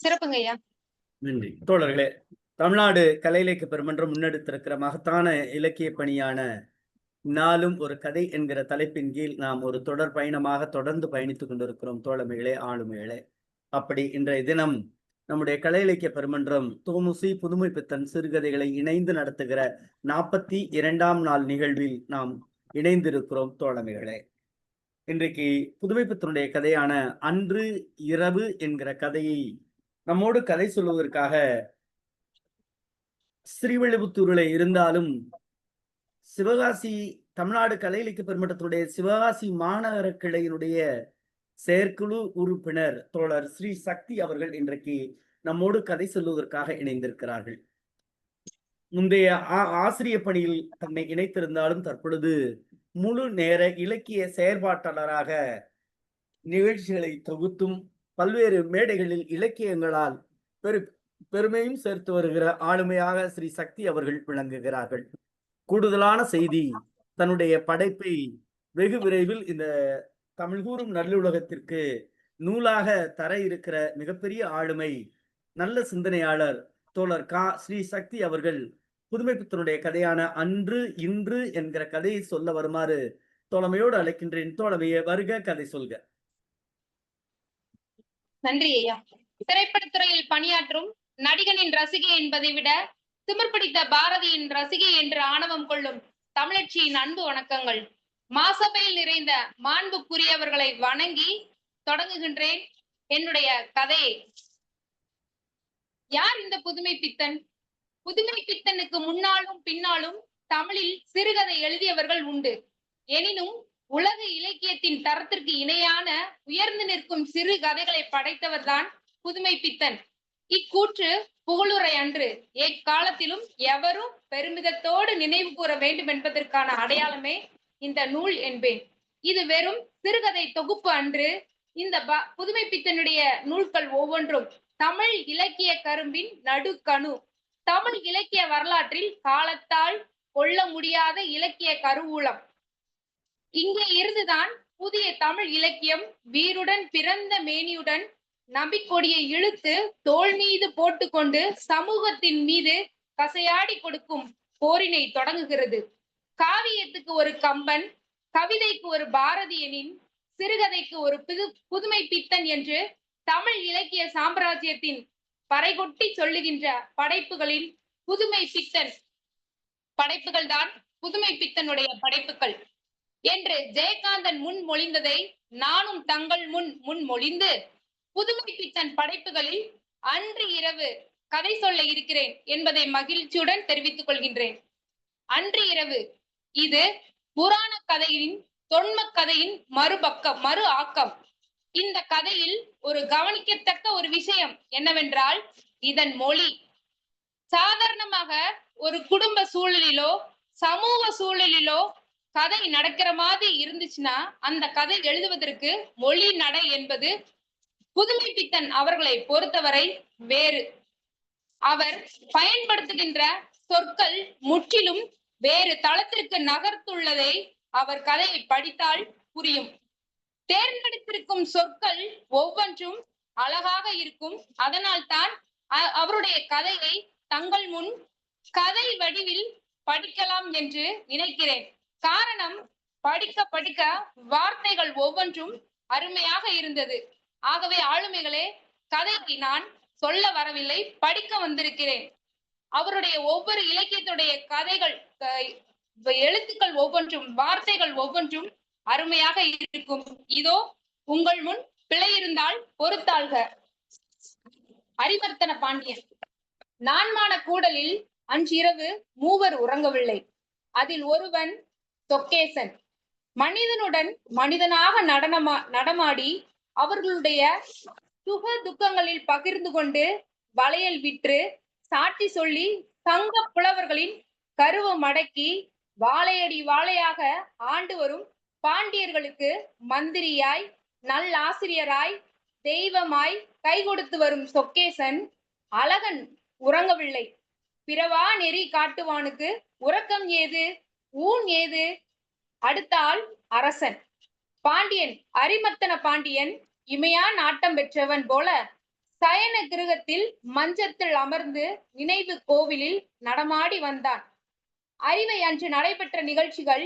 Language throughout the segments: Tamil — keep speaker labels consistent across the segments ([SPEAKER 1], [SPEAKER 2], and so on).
[SPEAKER 1] சிறப்புங்க ஐயா.
[SPEAKER 2] நன்றி தோழர்களே. தமிழ்நாடு கலை இலக்கிய பெருமன்றம் முன்னெடுத்திருக்கிற மகத்தான இலக்கிய பணியான நாளும் ஒரு கதை என்கிற தலைப்பின் கீழ் நாம் ஒரு தொடர் பயணமாக தொடர்ந்து பயணித்துக் கொண்டிருக்கிறோம் தோழமைகளே, ஆளுமைகளே. அப்படி இன்றைய தினம் நம்முடைய கலை இலக்கிய பெருமன்றம் தோமுசி புதுமை பித்தன் சிறுகதைகளை இணைந்து நடத்துகிற 42ஆம் நாள் நிகழ்வில் நாம் இணைந்திருக்கிறோம் தோழமைகளே. இன்றைக்கு புதுமை பித்தனுடைய கதையான அன்று இரவு என்கிற கதையை நம்மோடு கதை சொல்வதற்காக ஸ்ரீவில்லிபுத்தூரில் இருந்தாலும் சிவகாசி தமிழ்நாடு கலை இலக்கிய பெருமன்றத்தினுடைய சிவகாசி மாநகர கிளையினுடைய செயற்குழு உறுப்பினர் தோழர் ஸ்ரீ சக்தி அவர்கள் இன்றைக்கு நம்மோடு கதை சொல்வதற்காக இணைந்திருக்கிறார்கள். முந்தைய ஆசிரிய பணியில் தன்னை இணைத்திருந்தாலும் தற்பொழுது முழு நேர இலக்கிய செயற்பாட்டாளராக நிகழ்ச்சிகளை தொகுத்தும் பல்வேறு மேடைகளில் இலக்கியங்களால் பெருமையும் சேர்த்து வருகிற ஆளுமையாக ஸ்ரீ சக்தி அவர்கள் விளங்குகிறார்கள். கூடுதலான செய்தி, தன்னுடைய படைப்பை வெகு விரைவில் இந்த தமிழ் கூறும் நல்லுலகத்திற்கு நூலாக தர இருக்கிற மிகப்பெரிய ஆளுமை, நல்ல சிந்தனையாளர் தோழர் ஸ்ரீ சக்தி அவர்கள் புதுமை பித்தனுடைய கதையான அன்று இன்று என்கிற கதையை சொல்ல வருமாறு தோழமையோடு அழைக்கின்றேன். தோழமையை வருக, கதை சொல்க.
[SPEAKER 1] நன்றி ஐயா. திரைப்படத்துறையில் பணியாற்றும் நடிகனின் ரசிகை என்பதை விட திமிர் பிடித்த பாரதியின் ரசிகை என்று ஆணவம் கொள்ளும் தமிழச்சியின் அன்பு வணக்கங்கள். மாசபையில் நிறைந்த மாண்புக்குரியவர்களை வணங்கி தொடங்குகின்றேன் என்னுடைய கதையை. யார் இந்த புதுமை பித்தன்? புதுமை பித்தனுக்கு முன்னாலும் பின்னாலும் தமிழில் சிறுகதை எழுதியவர்கள் உண்டு. எனினும் உலக இலக்கியத்தின் தரத்திற்கு இணையான உயர்ந்து நிற்கும் சிறு கதைகளை படைத்தவர்தான் புதுமை பித்தன். இக்கூற்று புகழுரை அன்று, எக்காலத்திலும் எவரும் பெருமிதத்தோடு நினைவு கூற வேண்டும் என்பதற்கான அடையாளமே இந்த நூல் என்பேன். இது வெறும் சிறுகதை தொகுப்பு அன்று. இந்த புதுமை பித்தனுடைய நூல்கள் ஒவ்வொன்றும் தமிழ் இலக்கிய கரும்பின் நடுக்கணு. தமிழ் இலக்கிய வரலாற்றில் காலத்தால் கொள்ள முடியாத இலக்கிய கருவூலம். இங்கே இருந்துதான் புதிய தமிழ் இலக்கியம் வீருடன் பிறந்த மேனியுடன் நம்பிக்கொடியை இழுத்து தோல் மீது போட்டுக்கொண்டு சமூகத்தின் மீது கசையாடி கொடுக்கும் போரினை தொடங்குகிறது. காவியத்துக்கு ஒரு கம்பன், கவிதைக்கு ஒரு பாரதியனின், சிறுகதைக்கு ஒரு புதுமை பித்தன் என்று தமிழ் இலக்கிய சாம்ராஜ்யத்தின் பறைகொட்டி சொல்லுகின்ற படைப்புகளின் புதுமை பித்தன் படைப்புகள் தான் புதுமை பித்தனுடைய படைப்புகள் என்று ஜெயகாந்தன் முன் மொழிந்ததை நானும் தங்கள் முன் மொழிந்து புதுமை பித்தன் படைப்புகளில் அன்று இரவு கதை சொல்ல இருக்கிறேன் என்பதை மகிழ்ச்சியுடன் தெரிவித்துக் கொள்கின்றேன். அன்று இரவு இது புராண கதையின் தொன்ம கதையின் மறு ஆக்கம். இந்த கதையில் ஒரு கவனிக்கத்தக்க ஒரு விஷயம் என்னவென்றால் இதன் மொழி. சாதாரணமாக ஒரு குடும்ப சூழலிலோ சமூக சூழலிலோ கதை நடக்கிற மாதிரி இருந்துச்சுன்னா அந்த கதை எழுதுவதற்கு மொழி நடை என்பது புதுமை பித்தன் அவர்களை பொறுத்தவரை வேறு. அவர் பயன்படுத்துகின்ற சொற்கள் முற்றிலும் வேறு தளத்திற்கு நகர்த்துள்ளதை அவர் கதையை படித்தால் புரியும். தேர்ந்தெடுத்திருக்கும் சொற்கள் ஒவ்வொன்றும் அழகாக இருக்கும். அதனால் தான் அவருடைய கதையை தங்கள் முன் கதை வடிவில் படிக்கலாம் என்று நினைக்கிறேன். காரணம், படிக்க படிக்க வார்த்தைகள் ஒவ்வொன்றும் அருமையாக இருந்தது. ஆகவே ஆளுமைகளே, கதைக்கு நான் சொல்ல வரவில்லை, படிக்க வந்திருக்கிறேன். அவருடைய ஒவ்வொரு இலக்கியத்துடைய கதைகள், எழுத்துக்கள் ஒவ்வொன்றும், வார்த்தைகள் ஒவ்வொன்றும் அருமையாக இருக்கும். இதோ உங்கள் முன். பிழை இருந்தால் பொறுத்தாள்க. அரிமர்த்தன பாண்டியன். நான்மான கூடலில் அன்றிரவு மூவர் உறங்கவில்லை. அதில் ஒருவன் சொக்கேசன். மனிதனுடன் மனிதனாக நடமாடி அவர்களுடைய சுக துக்கங்களில் பகிர்ந்து கொண்டு வளையல் விற்று சாட்சி சொல்லி சங்க புலவர்களின் கருவ மடக்கி வாழையடி வாழையாக ஆண்டு வரும் பாண்டியர்களுக்கு மந்திரியாய் நல்லாசிரியராய் தெய்வமாய் கை கொடுத்து வரும் சொக்கேசன் அழகன் உறங்கவில்லை. பிறவா நெறி காட்டுவானுக்கு உறக்கம் ஏது, ஊன் ஏது? அடுத்தால் அரசன் பாண்டியன். அரிமர்த்தன பாண்டியன் இமையா நாட்டம் பெற்றவன் போல சயன கிருகத்தில் மஞ்சத்தில் அமர்ந்து நினைவு கோவிலில் நடமாடி வந்தான். அறிவை அன்று நடைபெற்ற நிகழ்ச்சிகள்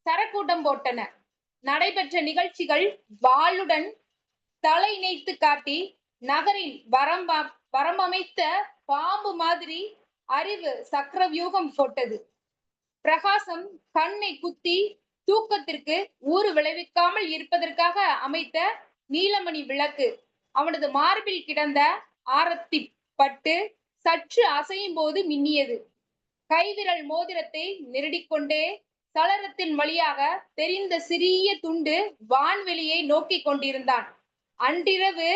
[SPEAKER 1] சரக்கூட்டம் போட்டன. நடைபெற்ற நிகழ்ச்சிகள் வாளுடன் தலை இணைத்து காட்டி நகரின் வரம்பமைத்த பாம்பு மாதிரி அறிவு சக்கரவியூகம் போட்டது. பிரகாசம் கண்ணை குத்தி தூக்கத்திற்கு ஊறு விளைவிக்காமல் இருப்பதற்காக அமைத்த நீலமணி விளக்கு அவனது மார்பில் கிடந்த ஆரத்தி பட்டு சற்று அசையும் போது மின்னியது. கைவிரல் மோதிரத்தை நெருடிக்கொண்டே சலரத்தின் வழியாக தெரிந்த சிறிய துண்டு வான்வெளியை நோக்கி கொண்டிருந்தான். அன்றிரவு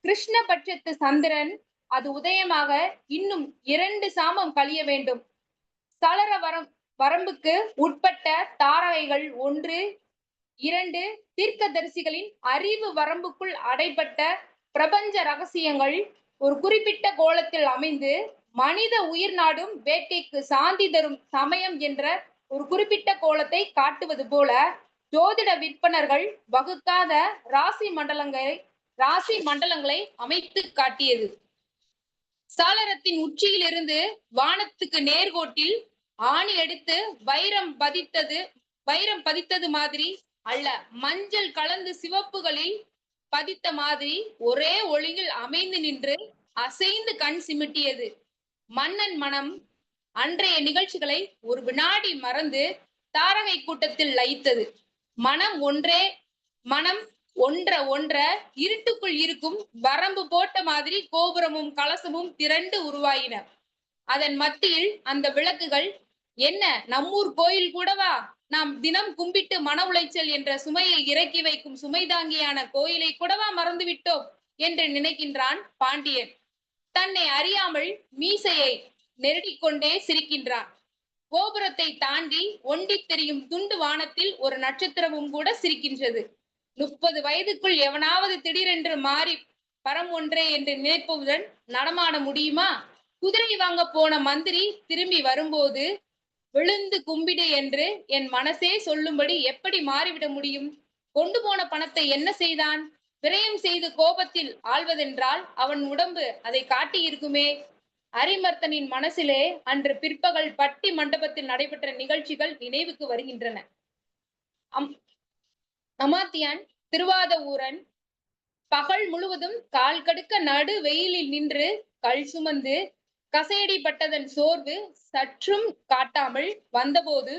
[SPEAKER 1] கிருஷ்ணபட்சத்து சந்திரன் அது உதயமாக இன்னும் 2 சாமம் கழிய வேண்டும். சலர வரம்புக்கு உட்பட்ட தாரகைகள் 1, 2 தீர்க்கதரிசிகளின் அறிவு வரம்புக்குள் அடைபட்ட பிரபஞ்ச ரகசியங்கள் ஒரு குறிப்பிட்ட கோலத்தில் அமைந்து மனித உயிர் நாடும் வேட்கைக்கு சாந்தி தரும் சமயம் என்ற ஒரு குறிப்பிட்ட கோலத்தை காட்டுவது போல ஜோதிட விற்பனர்கள் வகுக்காத ராசி மண்டலங்களை அமைத்து காட்டியது. சாளரத்தின் உச்சியிலிருந்து வானத்துக்கு நேர்கோட்டில் ஆணி எடுத்து வைரம் பதித்தது மாதிரி அல்ல, மஞ்சள் கலந்து சிவப்புகளில் பதித்த மாதிரி ஒரே ஒளியில் அமைந்து நின்று அசைந்து கண் சிமிட்டியது. மன்னன் மனம் அன்றைய நிகழ்ச்சிகளை ஒரு வினாடி மறந்து தாரகை கூட்டத்தில் லயித்தது. மனம் ஒன்ற இருட்டுக்குள் இருக்கும் வரம்பு போட்ட மாதிரி கோபுரமும் கலசமும் திரண்டு உருவாயின. அதன் மத்தியில் அந்த விளக்குகள், என்ன நம்மூர் கோயில் கூடவா? நாம் தினம் கும்பிட்டு மன உளைச்சல் என்ற சுமையை இறக்கி வைக்கும் சுமைதாங்கியான கோயிலை கூடவா மறந்துவிட்டோம் என்று நினைக்கின்றான் பாண்டியன். தன்னை அறியாமல் மீசையை நெருடிக்கொண்டே சிரிக்கின்றான். கோபுரத்தை தாண்டி ஒண்டி தெரியும் துண்டு வானத்தில் ஒரு நட்சத்திரமும் கூட சிரிக்கின்றது. 30 வயதுக்குள் எவனாவது திடீரென்று மாறி பரம் ஒன்றே என்று நினைப்பதுடன் நடமாட முடியுமா? குதிரை வாங்க போன மந்திரி திரும்பி வரும்போது விழுந்து கும்பிடு என்று என் மனசே சொல்லும்படி எப்படி மாறிவிட முடியும்? கொண்டு போன பணத்தை என்ன செய்தான்? விரயம் செய்து கோபத்தில் ஆள்வதென்றால் அவன் உடம்பு அதை காட்டி இருக்குமே. அரிமர்த்தனின் மனசிலே அன்று பிற்பகல் பட்டி மண்டபத்தில் நடைபெற்ற நிகழ்ச்சிகள் நினைவுக்கு வருகின்றன. அமாத்தியான் திருவாத ஊரன் பகல் முழுவதும் கால் கடுக்க நடு வெயிலில் நின்று கல் சுமந்து கசையடிப்பட்டதன் சோர்வு சற்றும் காட்டாமல் வந்தபோது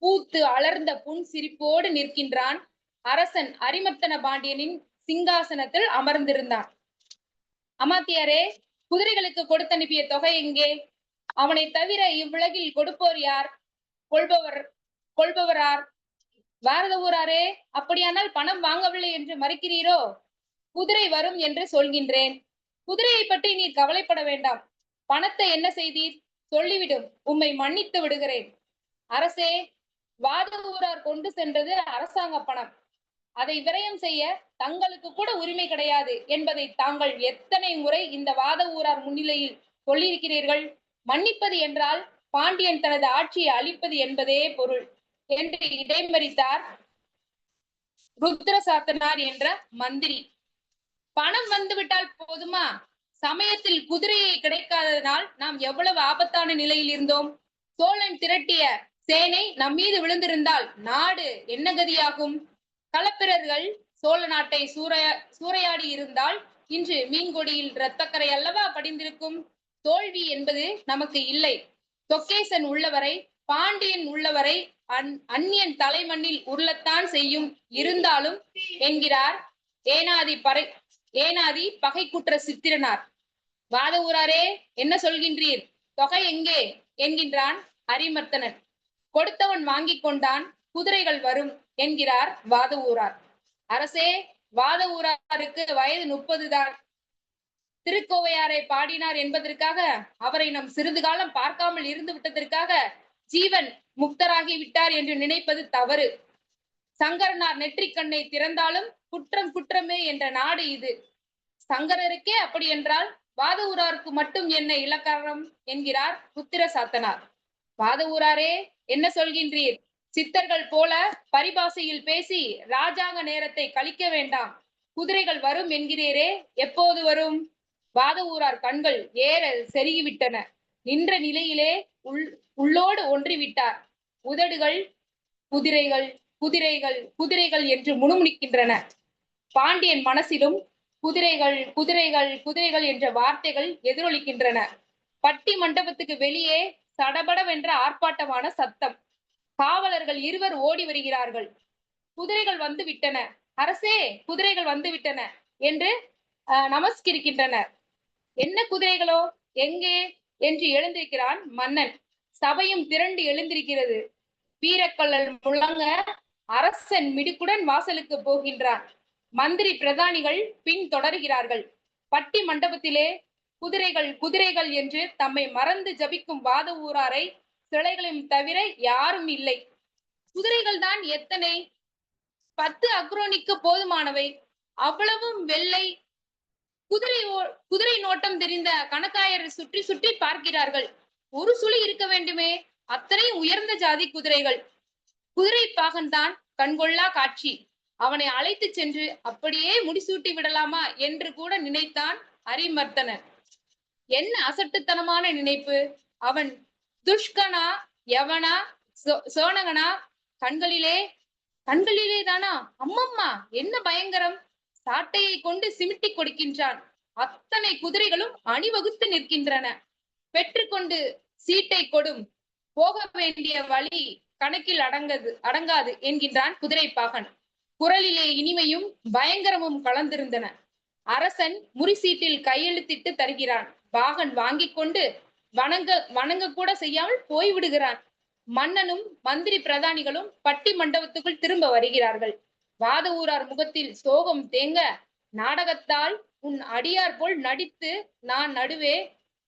[SPEAKER 1] பூத்து அலர்ந்த புன் சிரிப்போடு நிற்கின்றான். அரசன் அரிமர்த்தன பாண்டியனின் சிங்காசனத்தில் அமர்ந்திருந்தான். அமாத்தியாரே, குதிரைகளுக்கு கொடுத்தனுப்பிய தொகை எங்கே? அவனை தவிர இவ்வுலகில் கொடுப்போர் யார்? கொள்பவரார்? பாரத ஊராரே, அப்படியானால் பணம் வாங்கவில்லை என்று மறுக்கிறீரோ? குதிரை வரும் என்று சொல்கின்றேன். குதிரையை பற்றி நீர் கவலைப்பட வேண்டாம். பணத்தை என்ன செய்தீர்? சொல்லிவிடும், உம்மை மன்னித்து விடுகிறேன். அரசே, வாத ஊரார் கொண்டு சென்றது அரசாங்க பணம். அதை விரயம் செய்ய தங்களுக்கு கூட உரிமை கிடையாது என்பதை தாங்கள் எத்தனை முறை இந்த வாத ஊரார் முன்னிலையில் சொல்லியிருக்கிறீர்கள். மன்னிப்பது என்றால் பாண்டியன் தனது ஆட்சியை அழிப்பது என்பதே பொருள் என்று இடைமறித்தார் ருத்ர சாத்தனார் என்ற மந்திரி. பணம் வந்துவிட்டால் போதுமா? சமயத்தில் குதிரையை கிடைக்காததனால் நாம் எவ்வளவு ஆபத்தான நிலையில் இருந்தோம். சோழன் திரட்டிய சேனை நம் மீது விழுந்திருந்தால் நாடு என்ன கதியாகும்? களப்பிரர்கள் சோழ நாட்டை சூறையாடி இருந்தால் இன்று மீன்கொடியில் இரத்தக்கரை அல்லவா படிந்திருக்கும். தோல்வி என்பது நமக்கு இல்லை. தொக்கேசன் உள்ளவரை, பாண்டியன் உள்ளவரை அந்நியன் தலைமண்ணில் உருளத்தான் செய்யும். இருந்தாலும் என்கிறார் ஏனாதி பகை குற்ற சித்திரனார். வாத ஊராரே, என்ன சொல்கின்றீர்? தொகை எங்கே என்கின்றான் அரிமர்த்தனன். கொடுத்தவன் வாங்கிக் கொண்டான், குதிரைகள் வரும் என்கிறார் வாத ஊரார். அரசே, வாத ஊராருக்கு வயது 30 தான். திருக்கோவையாரை பாடினார் என்பதற்காக, அவரை நம் சிறிது காலம் பார்க்காமல் இருந்து விட்டதற்காக ஜீவன் முக்தராகி விட்டார் என்று நினைப்பது தவறு. சங்கரனார் நெற்றிக்கண்ணை திறந்தாலும் குற்றம் குற்றமே என்ற நாடு இது. சங்கரருக்கே அப்படி என்றால் வாத ஊராருக்கு மட்டும் என்ன இலக்காரம் என்கிறார் புத்திர சாத்தனார். வாத ஊராரே, என்ன சொல்கின்றீர்? சித்தர்கள் போல பரிபாசையில் பேசி ராஜாங்க நேரத்தை கழிக்க வேண்டாம். குதிரைகள் வரும் என்கிறீரே, எப்போது வரும்? வாத ஊரார் கண்கள் ஏற செருகிவிட்டன. நின்ற நிலையிலே உள்ளோடு ஒன்றிவிட்டார். உதடுகள் குதிரைகள் குதிரைகள் குதிரைகள் என்று முணுமுணுக்கின்றன. பாண்டியன் மனசிலும் குதிரைகள் குதிரைகள் குதிரைகள் என்ற வார்த்தைகள் எதிரொலிக்கின்றன. பட்டி மண்டபத்துக்கு வெளியே சடபடவென்ற ஆர்ப்பாட்டமான சத்தம். காவலர்கள் இருவர் ஓடி வருகிறார்கள். குதிரைகள் வந்து விட்டன, அரசே, குதிரைகள் வந்து விட்டன என்று நமஸ்கரிக்கின்றனர். என்ன குதிரைகளோ, எங்கே என்று எழுந்திருக்கிறான் மன்னன். சபையும் திரண்டு எழுந்திருக்கிறது. வீரக்கல்லல் முழங்க அரசன் மிடுக்குடன் வாசலுக்கு போகின்றான். மந்திரி பிரதானிகள் பின் தொடர்கிறார்கள். பட்டி மண்டபத்திலே குதிரைகள் குதிரைகள் என்று தம்மை மறந்து ஜபிக்கும் வாத ஊராரை சிலைகளையும் தவிர யாரும் இல்லை. குதிரைகள் தான் எத்தனை? 10 அக்ரோனிக்கு போதுமானவை. அவ்வளவும் வெள்ளை. குதிரை நோட்டம் தெரிந்த கணக்காயர் சுற்றி சுற்றி பார்க்கிறார்கள். ஒரு சுழி இருக்க வேண்டுமே, அத்தனை உயர்ந்த ஜாதி குதிரைகள். குதிரை பாகன் தான் கண்கொள்ளா காட்சி. அவனை அழைத்து சென்று அப்படியே முடிசூட்டி விடலாமா என்று கூட நினைத்தான் அரிமர்த்தனன். என்ன அசட்டுத்தனமான நினைப்பு! அவன் துஷ்கனா, யவனா, சோனகனா? கண்களிலே தானா? அம்மம்மா, என்ன பயங்கரம்! சாட்டையை கொண்டு சிமிட்டி கொடுக்கின்றான். அத்தனை குதிரைகளும் அணிவகுத்து நிற்கின்றன. பெற்றுக்கொண்டு சீட்டை கொடும், போக வேண்டிய வழி கணக்கில் அடங்காது என்கின்றான் குதிரை பாகன். குரலிலே இனிமையும் பயங்கரமும் கலந்திருந்தன. அரசன் முறிசீட்டில் கையெழுத்திட்டு தருகிறான். பாகன் வாங்கிக் கொண்டு வணங்க கூட செய்யாமல் போய்விடுகிறான். மன்னனும் மந்திரி பிரதானிகளும் பட்டி மண்டபத்துக்குள் திரும்ப வருகிறார்கள். வாத ஊரார் முகத்தில் சோகம் தேங்க, நாடகத்தால் உன் அடியார் போல் நடித்து நான் நடுவே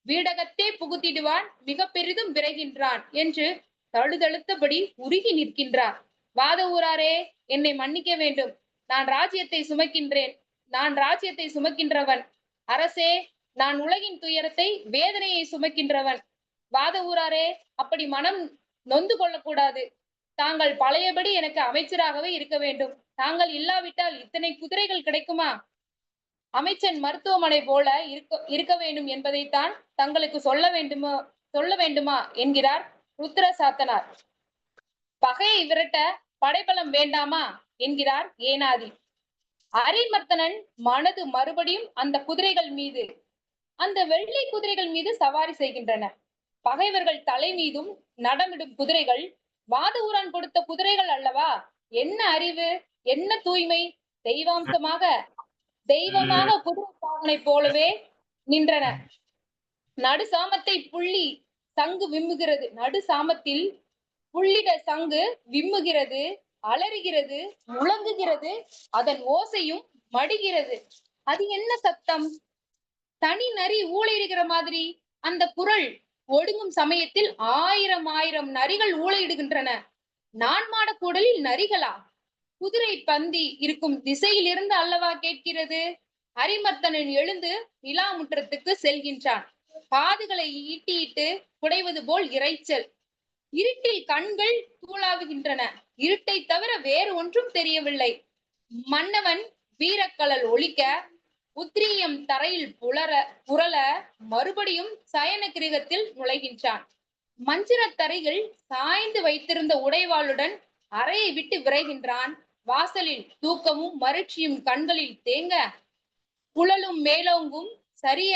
[SPEAKER 1] வீடகத்தே புகுத்திடுவான், மிக பெரிதும் விரைகின்றான் என்று தழுதழுத்தபடி உருகி நிற்கின்றார். வாத ஊராரே, என்னை மன்னிக்க வேண்டும். நான் ராஜ்யத்தை சுமக்கின்றவன். அரசே, நான் உலகின் துயரத்தை, வேதனையை சுமக்கின்றவன். வாத ஊராரே, அப்படி மனம் நொந்து கொள்ளக்கூடாது. தாங்கள் பழையபடி எனக்கு அமைச்சராகவே இருக்க வேண்டும். தாங்கள் இல்லாவிட்டால் இத்தனை குதிரைகள் கிடைக்குமா? அமைச்சன் மருத்துவமனை போல இருக்க வேண்டும் என்பதைத்தான் தங்களுக்கு சொல்ல வேண்டுமா என்கிறார் ருத்ர சாத்தனார். பகையை விரட்ட படைபலம் வேண்டாமா என்கிறார் ஏனாதி. அரிமர்த்தனன் மனது மறுபடியும் அந்த குதிரைகள் மீது, அந்த வெள்ளை குதிரைகள் மீது சவாரி செய்கின்றன. பகைவர்கள் தலை மீதும் நடமிடும் குதிரைகள் வாத ஊரான் கொடுத்த குதிரைகள் அல்லவா? என்ன அறிவு, என்ன தூய்மை! தெய்வமாக குதிரை பாகனை போலவே நின்றன. நடுசாமத்தை புள்ளி சங்கு விம்முகிறது. நடுசாமத்தில் புள்ளிட சங்கு விம்முகிறது, அலறுகிறது, முழங்குகிறது. அதன் ஓசையும் மடிகிறது. அது என்ன சத்தம்? தனி நரி ஊளையிடுகிற மாதிரி. அந்த குரல் ஒடுங்கும் சமயத்தில் ஆயிரம் நரிகள் ஊளையிடுகின்றன. நான் மாட கூடலில் நரிகளா? குதிரை பந்தி இருக்கும் திசையில் இருந்து அல்லவா கேட்கிறது. அரிமர்த்தனன் எழுந்து நிலா முற்றத்துக்கு செல்கின்றான். காதுகளை ஈட்டிட்டு குடைவது போல் இரைச்சல். இருட்டில் கண்கள் தூளாவுகின்றன. இருட்டை தவிர வேறு ஒன்றும் தெரியவில்லை. மன்னவன் வீரக்கலல் ஒலிக்க, உத்திரியம் தரையில் புரள மறுபடியும் சயன கிரகத்தில் நுழைகின்றான். மஞ்சிர தரையில் சாய்ந்து வைத்திருந்த உடைவாளுடன் அறையை விட்டு விரைகின்றான். வாசலில் தூக்கமும் மருட்சியும் கண்களில் தேங்க, குழலும் மேலோங்கும் சரிய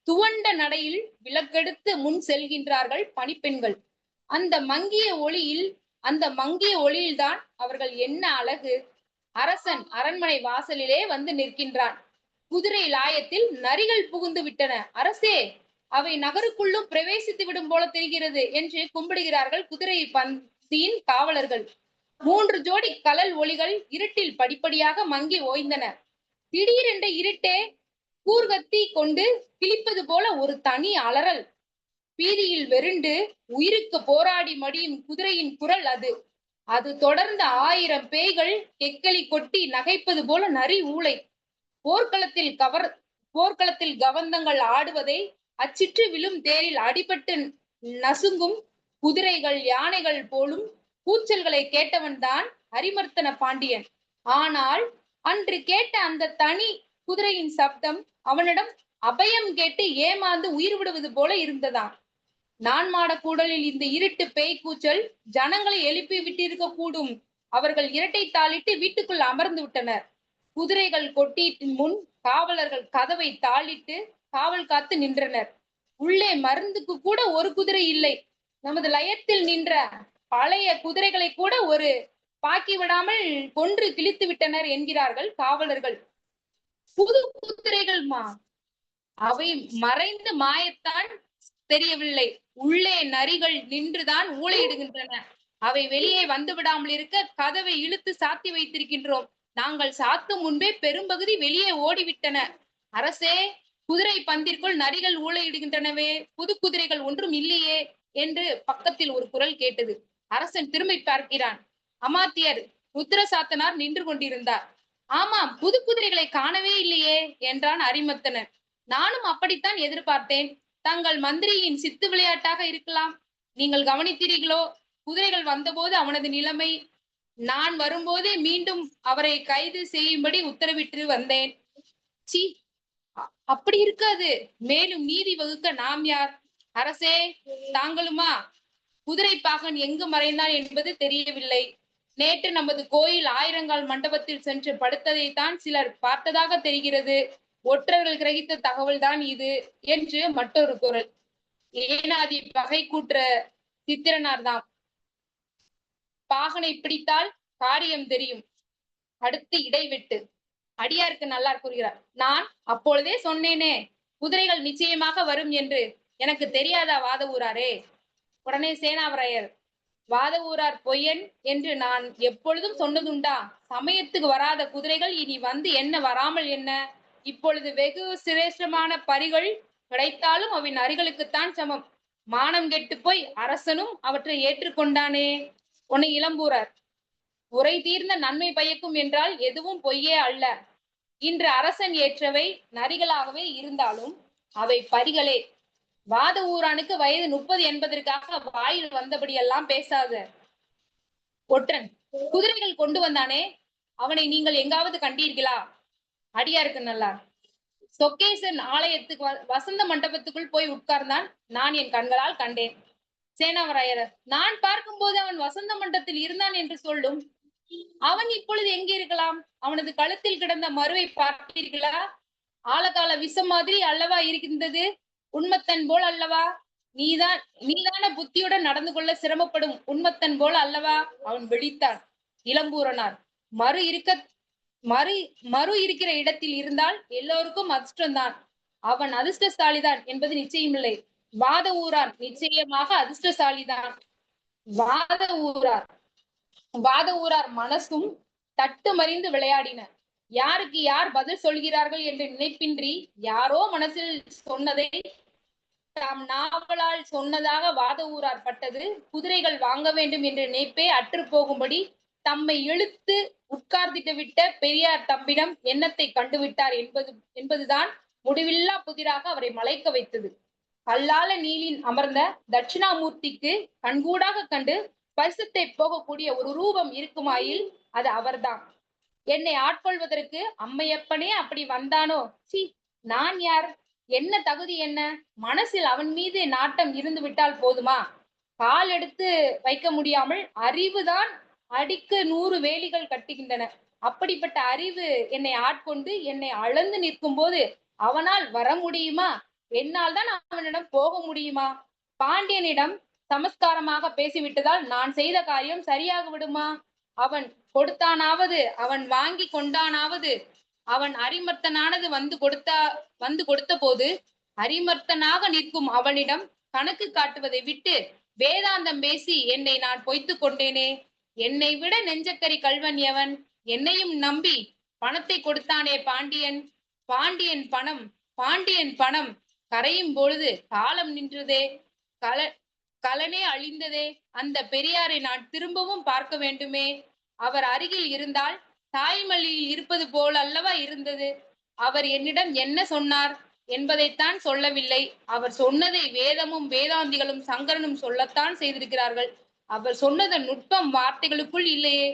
[SPEAKER 1] துவண்ட நடையில் விளக்கெடுத்து முன் செல்கின்றார்கள் பணிப்பெண்கள். அந்த மங்கிய ஒளியில்தான் அவர்கள் என்ன அழகு! அரசன் அரண்மனை வாசலிலே வந்து நிற்கின்றான். குதிரை லாயத்தில் நரிகள் புகுந்து விட்டன. அரசே, அவை நகருக்குள்ளும் பிரவேசித்து விடும் போல தெரிகிறது என்று கும்பிடுகிறார்கள் குதிரை பந்தியின் காவலர்கள். 3 ஜோடி கலல் ஒளிகள் இருட்டில் படிப்படியாக மங்கி ஓய்ந்தன. திடீரென்று இருட்டே கூர்கத்தி கொண்டு கிழிப்பது போல ஒரு தனி அலறல். பீதியில் வெருண்டு உயிருக்கு போராடி மடியும் குதிரையின் குரல் அது. அது தொடர்ந்த 1000 பேய்கள் கெக்களி கொட்டி நகைப்பது போல நரி ஊளை. போர்க்களத்தில் கவந்தங்கள் ஆடுவதை, அச்சிற்று விழும் தேரில் அடிபட்டு நசுங்கும் குதிரைகள் யானைகள் போலும் கூச்சல்களை கேட்டவன் தான் அரிமர்த்தன பாண்டியன். ஆனால் அன்று கேட்ட அந்த தனி குதிரையின் சப்தம் அவனிடம் அபயம் கேட்டு ஏமாந்து உயிர் விடுவது போல இருந்ததாம். நான் மாட கூடலில் இந்த இருட்டு பேய் கூச்சல் ஜனங்களை எழுப்பி விட்டிருக்க கூடும். அவர்கள் இரட்டை தாளிட்டு வீட்டுக்குள் அமர்ந்து விட்டனர். குதிரைகள் கொட்டீட்டின் முன் காவலர்கள் கதவை தாளிட்டு காவல் காத்து நின்றனர். உள்ளே மருந்துக்கு கூட ஒரு குதிரை இல்லை. நமது லயத்தில் நின்ற பழைய குதிரைகளை கூட ஒரு பாக்கி விடாமல் கொன்று கிழித்து விட்டனர் என்கிறார்கள் காவலர்கள். புது குதிரைகள்மா, அவை மறைந்து மாயத்தான் தெரியவில்லை. உள்ளே நரிகள் நின்றுதான் ஊளையிடுகின்றன. அவை வெளியே வந்து விடாமல் இருக்க கதவை இழுத்து சாத்தி வைத்திருக்கின்றோம். நாங்கள் சாத்தும் முன்பே பெரும்பகுதி வெளியே ஓடிவிட்டன. அரசே, குதிரை பந்திற்குள் நரிகள் ஊளையிடுகின்றனவே, புது குதிரைகள் ஒன்றும் இல்லையே என்று பக்கத்தில் ஒரு குரல் கேட்டது. அரசன் திரும்பி பார்க்கிறான். அமாத்தியர் ருத்ர சாத்தனார் நின்று கொண்டிருந்தார். ஆமாம், புது குதிரைகளை காணவே இல்லையே என்றான் அரிமர்த்தனன். நானும் அப்படித்தான் எதிர்பார்த்தேன். தங்கள் மந்திரியின் சித்து விளையாட்டாக இருக்கலாம். நீங்கள் கவனித்தீர்களோ? குதிரைகள் வந்தபோது அவனது நிலைமை, நான் வரும்போதே மீண்டும் அவரை கைது செய்யும்படி உத்தரவிட்டு வந்தேன். சி, அப்படி இருக்காது. மேலும் நீதி வகுக்க நாம் யார்? அரசே, தாங்களுமா? குதிரை பாகன் எங்கு மறைந்தான் என்பது தெரியவில்லை. நேற்று நமது கோயில் ஆயிரங்கால் மண்டபத்தில் சென்று படுத்ததைத்தான் சிலர் பார்த்ததாக தெரிகிறது. ஒற்றர்கள் கிரகித்த தகவல் தான் இது என்று மற்றொரு குரல். ஏனாதி பகை கூற்ற சித்திரனார்தாம். பாகனை பிடித்தால் காரியம் தெரியும். அடுத்து இடைவெட்டு. அடியாருக்கு நல்லார் கூறுகிறார். நான் அப்பொழுதே சொன்னேனே, குதிரைகள் நிச்சயமாக வரும் என்று. எனக்கு தெரியாதா வாத ஊராரே? உடனே சேனாவரையர், வாத ஊரார் பொய்யன் என்று நான் எப்பொழுதும் சொன்னதுண்டா? சமயத்துக்கு வராத குதிரைகள் இனி வந்து என்ன, வராமல் என்ன? இப்பொழுது வெகு சிரேஷ்டமான பரிகள் கிடைத்தாலும் அவின் அரிகளுக்குத்தான் சமம். மானம் கெட்டு போய் அரசனும் அவற்றை ஏற்றுக்கொண்டானே. உன்னை இளம்பூரார், உரை தீர்ந்த நன்மை பயக்கும் என்றால் எதுவும் பொய்யே அல்ல. இன்று அரசன் ஏற்றவை நரிகளாகவே இருந்தாலும் அவை பரிகளே. வாத ஊரானுக்கு வயது 30 என்பதற்காக வாயில் வந்தபடியெல்லாம் பேசாத. ஒற்றன், குதிரைகள் கொண்டு வந்தானே, அவனை நீங்கள் எங்காவது கண்டீர்களா? அடியாருக்கு நல்லா. சொக்கேசன் ஆலயத்துக்கு வசந்த மண்டபத்துக்குள் போய் உட்கார்ந்தான். நான் என் கண்களால் கண்டேன். சேனாவராயர், நான் பார்க்கும்போது அவன் வசந்த மண்டபத்தில் இருந்தான் என்று சொல்லும். அவன் இப்பொழுது எங்கே இருக்கலாம்? அவனது கழுத்தில் கிடந்த மருவை பார்த்தீர்களா? ஆழகால விஷம் மாதிரி அல்லவா இருக்கின்றது. உண்மத்தன் போல் அல்லவா? நீதான புத்தியுடன் நடந்து கொள்ள சிரமப்படும் உண்மத்தன் போல் அல்லவா? அவன் விழித்தான். இளம்பூரனார், மறு இருக்கிற இடத்தில் இருந்தால் எல்லோருக்கும் அதிர்ஷ்டம்தான். அவன் அதிர்ஷ்டசாலிதான் என்பது நிச்சயமில்லை. வாத ஊரான் நிச்சயமாக அதிர்ஷ்டசாலிதான். வாத ஊரார் மனசும் தட்டு மறிந்து விளையாடின. யாருக்கு யார் பதில் சொல்கிறார்கள் என்ற நினைப்பின்றி யாரோ மனசில் சொன்னதை தாம் நாவலால் சொன்னதாக வாத ஊரார் பட்டது. குதிரைகள் வாங்க வேண்டும் என்ற நினைப்பே அற்று போகும்படி தம்மை இழுத்து உட்கார்ந்திட்டு விட்ட பெரியார் தம்பிடம் எண்ணத்தை கண்டுவிட்டார் என்பதுதான் முடிவில்லா புதிராக அவரை மலைக்க வைத்தது. கல்லால நீலின் அமர்ந்த தட்சிணாமூர்த்திக்கு கண்கூடாக கண்டு பரிசுத்தை போகக்கூடிய ஒரு ரூபம் இருக்குமாயில் அது அவர்தான். என்னை ஆட்கொள்வதற்கு அம்மையப்பனே அப்படி வந்தானோ? சி, நான் யார்? என்ன தகுதி என்ன? மனசில் அவன் மீது நாட்டம் இருந்து விட்டால் போதுமா? கால் எடுத்து வைக்க முடியாமல் அறிவுதான் அடிக்கு 100 வேலிகள் கட்டுகின்றன. அப்படிப்பட்ட அறிவு என்னை ஆட்கொண்டு என்னை அளந்து நிற்கும் போது அவனால் வர முடியுமா? என்னால் தான் அவனிடம் போக முடியுமா? பாண்டியனிடம் சமஸ்காரமாக பேசிவிட்டதால் நான் செய்த காரியம் சரியாக விடுமா? அவன் கொடுத்தானாவது, அவன் வாங்கி கொண்டானாவது, அவன் அரிமர்த்தனானது வந்து கொடுத்த போது அரிமர்த்தனாக நிற்கும் அவனிடம் கணக்கு காட்டுவதை விட்டு வேதாந்தம் பேசி என்னை நான் பொய்த்து கொண்டேனே. என்னை விட நெஞ்சக்கரி கல்வன் எவன்? என்னையும் நம்பி பணத்தை கொடுத்தானே பாண்டியன். பாண்டியன் பணம் கரையும் பொழுது காலம் நின்றதே, கலனே அழிந்ததே. அந்த பெரியாரை நான் திரும்பவும் பார்க்க வேண்டுமே. அவர் அருகில் இருந்தால் தாய்மொழியில் இருப்பது போல் அல்லவா இருந்தது. அவர் என்னிடம் என்ன சொன்னார் என்பதைத்தான் சொல்லவில்லை. அவர் சொன்னதை வேதமும் வேதாந்திகளும் சங்கரனும் சொல்லத்தான் செய்திருக்கிறார்கள். அவர் சொன்னதன் நுட்பம் வார்த்தைகளுக்குள் இல்லையே,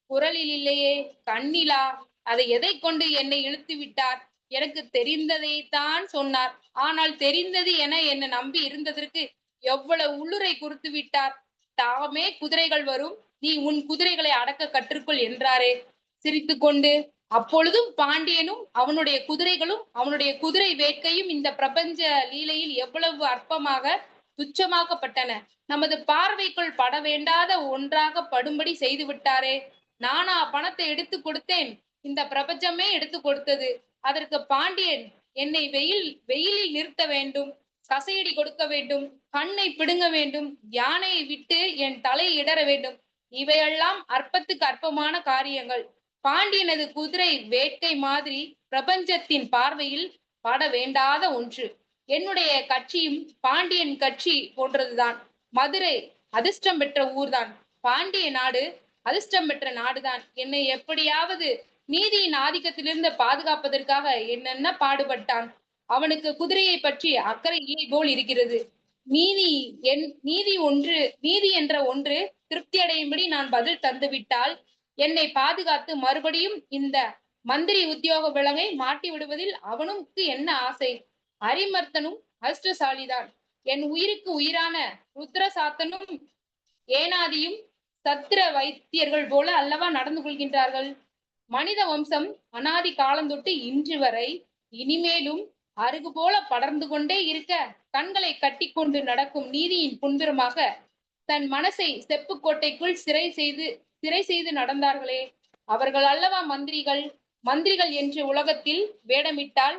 [SPEAKER 1] குரலில் இல்லையே, கண்ணிலா. அதை எதை கொண்டு என்னை இழுத்து விட்டார்? எனக்கு தெரிந்ததைத்தான் சொன்னார். ஆனால் தெரிந்தது என என்னை நம்பி இருந்ததற்கு எவ்வளவு உள்ளுரை கொடுத்து விட்டார். தாமே குதிரைகள் வரும், நீ உன் குதிரைகளை அடக்க கற்றுக்கொள் என்றாரே. சிரித்துக்கொண்டு அப்பொழுதும் பாண்டியனும் அவனுடைய குதிரைகளும் அவனுடைய குதிரை வேட்கையும் இந்த பிரபஞ்ச லீலையில் எவ்வளவு அற்பமாக துச்சமாக்கப்பட்டன. நமது பார்வைக்குள் பட வேண்டாத ஒன்றாக படும்படி செய்து விட்டாரே. நானா பணத்தை எடுத்து கொடுத்தேன், இந்த பிரபஞ்சமே எடுத்து கொடுத்தது. அதற்கு பாண்டியன் என்னை வெயிலில் நிறுத்த வேண்டும், கசையடி கொடுக்க வேண்டும், கண்ணை பிடுங்க வேண்டும், யானையை விட்டு என் தலை இடற வேண்டும். இவையெல்லாம் அற்பத்துக்கு அற்பமான காரியங்கள். பாண்டியனது குதிரை வேட்கை மாதிரி பிரபஞ்சத்தின் பார்வையில் பட வேண்டாத ஒன்று. என்னுடைய கட்சியும் பாண்டியன் கட்சி போன்றதுதான். மதுரை அதிர்ஷ்டம் பெற்ற ஊர்தான். பாண்டிய நாடு அதிர்ஷ்டம் பெற்ற நாடுதான். என்னை எப்படியாவது நீதியின் ஆதிக்கத்திலிருந்து பாதுகாப்பதற்காக என்னென்ன பாடுபட்டான். அவனுக்கு குதிரையை பற்றி அக்கறை இல்லை போல் இருக்கிறது. நீதி என்ற ஒன்று திருப்தி அடையும்படி நான் பதில் தந்துவிட்டால் என்னை பாதுகாத்து மறுபடியும் இந்த மந்திரி உத்தியோக விலங்கை மாட்டி விடுவதில் அவனுக்கு என்ன ஆசை? அரிமர்த்தனும் அதிர்ஷ்டசாலிதான். என் உயிருக்கு உயிரான ருத்ரசாத்தனும் ஏனாதியும் சத்திர வைத்தியர்கள் போல அல்லவா நடந்து கொள்கின்றார்கள். மனித வம்சம் அனாதி காலந்தொட்டு இன்று வரை இனிமேலும் அருகு போல படர்ந்து கொண்டே இருக்க கண்களை கட்டி கொண்டு நடக்கும் நீதியின் புன்புறமாக தன் மனசை செப்பு கோட்டைக்குள் சிறை செய்து நடந்தார்களே, அவர்கள் அல்லவா மந்திரிகள். மந்திரிகள் என்று உலகத்தில் வேடமிட்டால்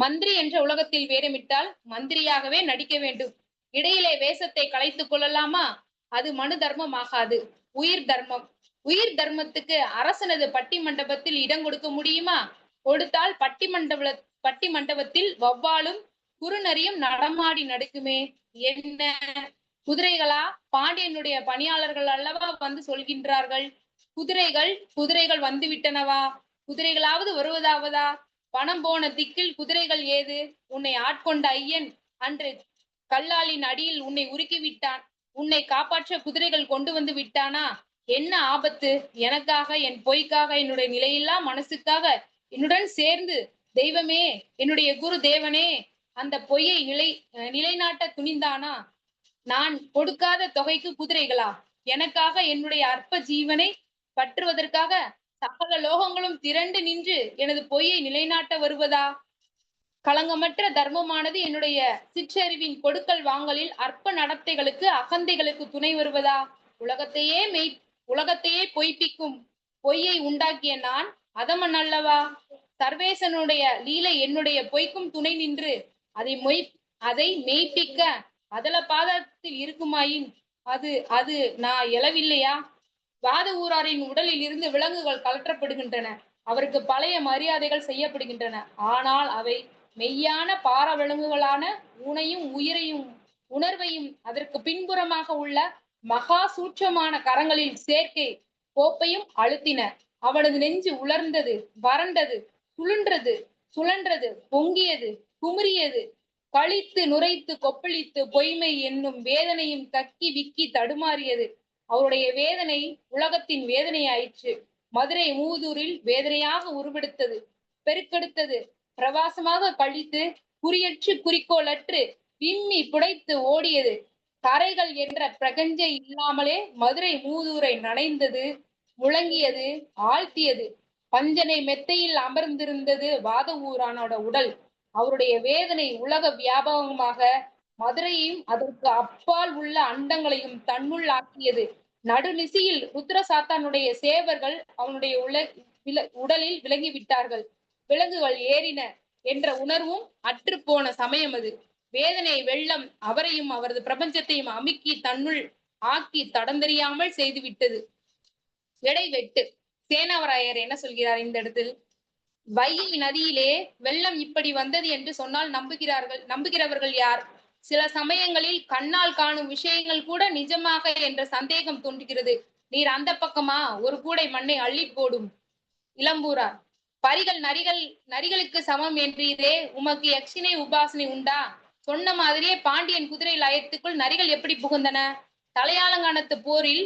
[SPEAKER 1] மந்திரி என்ற உலகத்தில் வேடமிட்டால் மந்திரியாகவே நடிக்க வேண்டும். இடையிலே வேஷத்தை கலைத்துக் கொள்ளலாமா? அது மனு தர்மம் ஆகாது, உயிர் தர்மம். உயிர் தர்மத்துக்கு அரசனது பட்டி மண்டபத்தில் இடம் கொடுக்க முடியுமா? கொடுத்தால் பட்டி மண்டபத்தில் வௌவாலும் குறுநரியும் நடமாடி நடக்குமே. என்ன குதிரைகளா? பாண்டியனுடைய பணியாளர்கள் அல்லவா வந்து சொல்கின்றார்கள். குதிரைகள் வந்து விட்டனவா? குதிரைகளாவது வருவதாவதா? பணம் போன திக்கில் குதிரைகள் ஏது? உன்னை ஆட்கொண்ட ஐயன் அன்று கல்லாலின் அடியில் உன்னை உருக்கி விட்டான். உன்னை காப்பாற்ற குதிரைகள் கொண்டு வந்து விட்டானா? என்ன ஆபத்து? எனக்காக, என் பொய்க்காக, என்னுடைய நிலையில்லா மனசுக்காக என்னுடன் சேர்ந்து தெய்வமே, என்னுடைய குரு தேவனே அந்த பொய்யை நிலைநாட்ட துணிந்தானா? நான் கொடுக்காத தொகைக்கு குதிரைகளா? எனக்காக என்னுடைய அற்ப ஜீவனை பற்றுவதற்காக சகல லோகங்களும் திரண்டு நின்று எனது பொய்யை நிலைநாட்ட வருவதா? களங்கமற்ற தர்மமானது என்னுடைய சிற்றறிவின் கொடுக்கல் வாங்கலில் அற்ப நடத்தைகளுக்கு அகந்தைகளுக்கு துணை வருவதா? உலகத்தையே பொய்ப்பிக்கும் பொய்யை உண்டாக்கிய நான் அதமன் அல்லவா? சர்வேசனுடைய லீலை என்னுடைய பொய்க்கும் துணை நின்று அதை மெய்ப்பிக்க அதல பாதத்தில் இருக்குமாயின் அது நான் எழவில்லையா? வாத ஊராரின் உடலில் இருந்து விலங்குகள் கலற்றப்படுகின்றன. அவருக்கு பழைய மரியாதைகள் செய்யப்படுகின்றன. ஆனால் அவை மெய்யான பார விலங்குகளான ஊனையும் உயிரையும் உணர்வையும் அதற்கு பின்புறமாக உள்ள மகா சூட்சமான கரங்களில் சேர்க்கை கோப்பையும் அழுத்தின. அவனது நெஞ்சு உலர்ந்தது, வறண்டது, சுழன்றது, பொங்கியது, குமுறியது, கழித்து நுரைத்து கொப்பளித்து பொய்மை என்னும் வேதனையும் கக்கி விக்கி தடுமாறியது. அவருடைய வேதனை உலகத்தின் வேதனையாயிற்று. மதுரை மூதூரில் வேதனையாக உருவெடுத்தது, பெருக்கெடுத்தது. பிரவாசமாக கழித்து குறியற்று குறிக்கோளற்று விம்மி புடைத்து ஓடியது. கரைகள் என்ற பிரகஞ்சை இல்லாமலே மதுரை மூதூரை நனைந்தது, முழங்கியது, ஆழ்த்தியது. பஞ்சனை மெத்தையில் அமர்ந்திருந்தது வாத ஊரானோட உடல். அவருடைய வேதனை உலக வியாபகமாக மதுரையையும் அதற்கு அப்பால் உள்ள அண்டங்களையும் தன்னுள் ஆக்கியது. நடுநிசியில் ருத்ரசாத்தானுடைய சேவர்கள் அவனுடைய உடலில் விளங்கிவிட்டார்கள். விலங்குகள் ஏறின என்ற உணர்வும் அற்றுப்போன சமயம் அது. வேதனை வெள்ளம் அவரையும் அவரது பிரபஞ்சத்தையும் அமுக்கி தன்னுள் ஆக்கி தடந்தெரியாமல் செய்துவிட்டது. வெட்டு சேனாவராயர் என்ன சொல்கிறார் இந்த இடத்தில்? வைகை நதியிலே வெள்ளம் இப்படி வந்தது என்று சொன்னால் நம்புகிறவர்கள் யார்? சில சமயங்களில் கண்ணால் காணும் விஷயங்கள் கூட நிஜமாக என்ற சந்தேகம் தோன்றுகிறது. நீர் அந்த பக்கமா? ஒரு கூடை மண்ணை அள்ளி போடும். இளம்பூரார், பரிகள் நரிகளுக்கு சமம் என்றீரே, உமக்கு யக்ஷினை உபாசனை உண்டா? சொன்ன மாதிரியே பாண்டியன் குதிரை லயத்துக்குள் நரிகள் எப்படி புகுந்தன? தலையாலங்கானத்து போரில்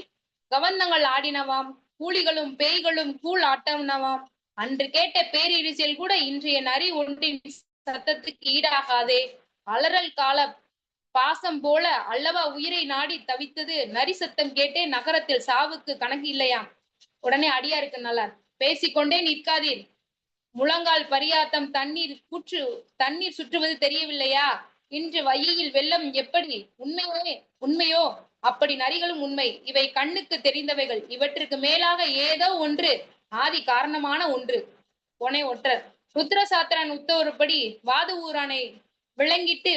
[SPEAKER 1] கவந்தங்கள் ஆடினவாம், கூலிகளும் பேய்களும் கூழ் ஆட்டனவாம். அன்று கேட்ட பேரிரிச்சல் கூட இன்றைய நரி ஒன்றின் சத்தத்துக்கு ஈடாகாதே. அலறல் கால பாசம் போல அல்லவா உயிரை நாடி தவித்தது. நரி சத்தம் கேட்டே நகரத்தில் சாவுக்கு கணக்கு இல்லையாம். உடனே அடியாருக்கு நல்லார், பேசிக்கொண்டே நிற்காதீர். முழங்கால் பரியாத்தம் தண்ணீர் சுற்றுவது தெரியவில்லையா? இன்று வையில் வெள்ளம் எப்படி? உண்மையோ அப்படி நரிகளும் உண்மை. இவை கண்ணுக்கு தெரிந்தவைகள். இவற்றுக்கு மேலாக ஏதோ ஒன்று, ஆதி காரணமான ஒன்று. ஒற்றர் ருத்ரசாத்திரன் உத்தரவுப்படி வாத ஊரானை விளங்கிட்டு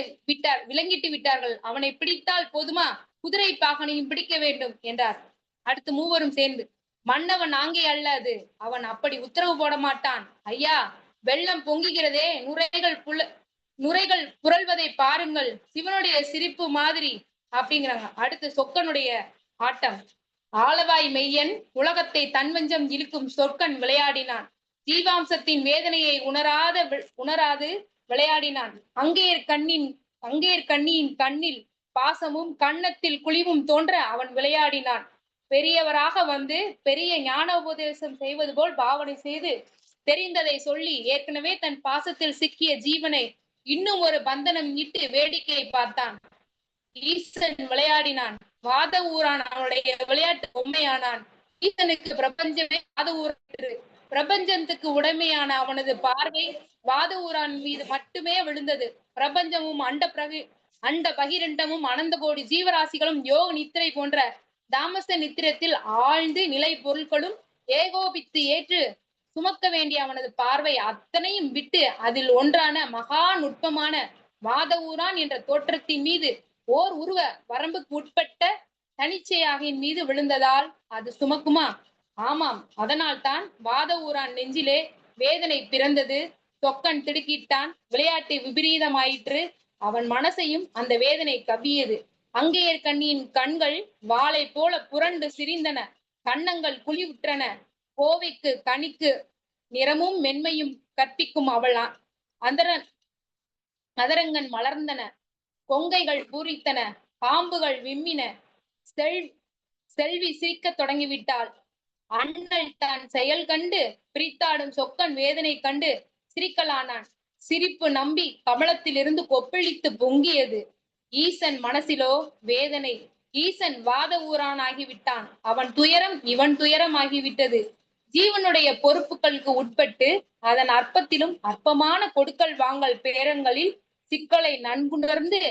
[SPEAKER 1] விட்டார்கள். அவனை பிடித்தால் போதுமா? குதிரை பாகனையும் பிடிக்க வேண்டும் என்றார். அடுத்து மூவரும் சேர்ந்து, மன்னவன் ஆங்கே அல்ல அது. அவன் அப்படி உத்தரவு போட மாட்டான். ஐயா, வெள்ளம் பொங்குகிறதே, நுரைகள் புரள்வதை பாருங்கள். சிவனுடைய சிரிப்பு மாதிரி அப்படிங்கிறாங்க. அடுத்து சொக்கனுடைய ஆட்டம். ஆளவாய் மெய்யன் உலகத்தை தன்வஞ்சம் இழுக்கும் சொற்கன் விளையாடினான். ஜீவாம்சத்தின் வேதனையை உணராது விளையாடினான். அங்கேயர் கண்ணியின் கண்ணில் பாசமும் கன்னத்தில் குழிவும் தோன்ற அவன் விளையாடினான். பெரியவராக வந்து பெரிய ஞான உபதேசம் செய்வது போல் பாவனை செய்து தெரிந்ததை சொல்லி ஏற்கனவே தன் பாசத்தில் சிக்கிய ஜீவனை இன்னும் ஒரு பந்தனம் இட்டு வேடிக்கையை பார்த்தான். ஈசன் விளையாடினான். வாத ஊரான் அவனுடைய விளையாட்டு பொம்மையானான். ஈசனுக்கு பிரபஞ்சமே வாத ஊரான். பிரபஞ்சத்துக்கு உடைமையான அவனது பார்வை வாத ஊரான் மீது மட்டுமே விழுந்தது. பிரபஞ்சமும் அண்ட பகிரண்டமும் அனந்த கோடி ஜீவராசிகளும் யோக நித்திரை போன்ற தாமச நித்திரத்தில் ஆழ்ந்து நிலை பொருட்களும் ஏகோபித்து ஏற்று சுமக்க வேண்டிய அவனது பார்வை அத்தனையும் விட்டு அதில் ஒன்றான மகா நுட்பமான வாத ஊரான் என்ற தோற்றத்தின் மீது ஓர் உருவ வரம்புக்கு உட்பட்ட தனிச்சையாகின் மீது விழுந்ததால் அது சுமக்குமா? ஆமாம், அதனால் தான் வாத ஊரான் நெஞ்சிலே வேதனை பிறந்தது. சொக்கன் திடுக்கிட்டான். விளையாட்டு விபரீதமாயிற்று. அவன் மனசையும் அந்த வேதனை கவ்வியது. அங்கேயர் கண்ணியின் கண்கள் வாளை போல புரண்டு சிரிந்தன. கன்னங்கள் குழிவுற்றன. கோவைக்கு கனிக்கு நிறமும் மென்மையும் கற்பிக்கும் அவள் அதரங்கன் மலர்ந்தன. கொங்கைகள் பூரித்தன. பாம்புகள் விம்மின. செல்வி சிரிக்க தொடங்கிவிட்டாள். அண்ணல் தான் செயல் கண்டு பிரித்தாடும் சொக்கன் வேதனை கண்டு சிரிக்கலானான். சிரிப்பு நம்பி கமலத்திலிருந்து கொப்பளித்து பொங்கியது. ஈசன் மனசிலோ வேதனை. ஈசன் வாத ஊரான் ஆகிவிட்டான். அவன் துயரம் இவன் துயரம் ஆகிவிட்டது. ஜீவனுடைய பொறுப்புகளுக்கு உட்பட்டு அதன் அற்பத்திலும் அற்பமான கொடுக்கல் வாங்கல் பேரங்களில் சிக்கலை நன்குணர்ந்து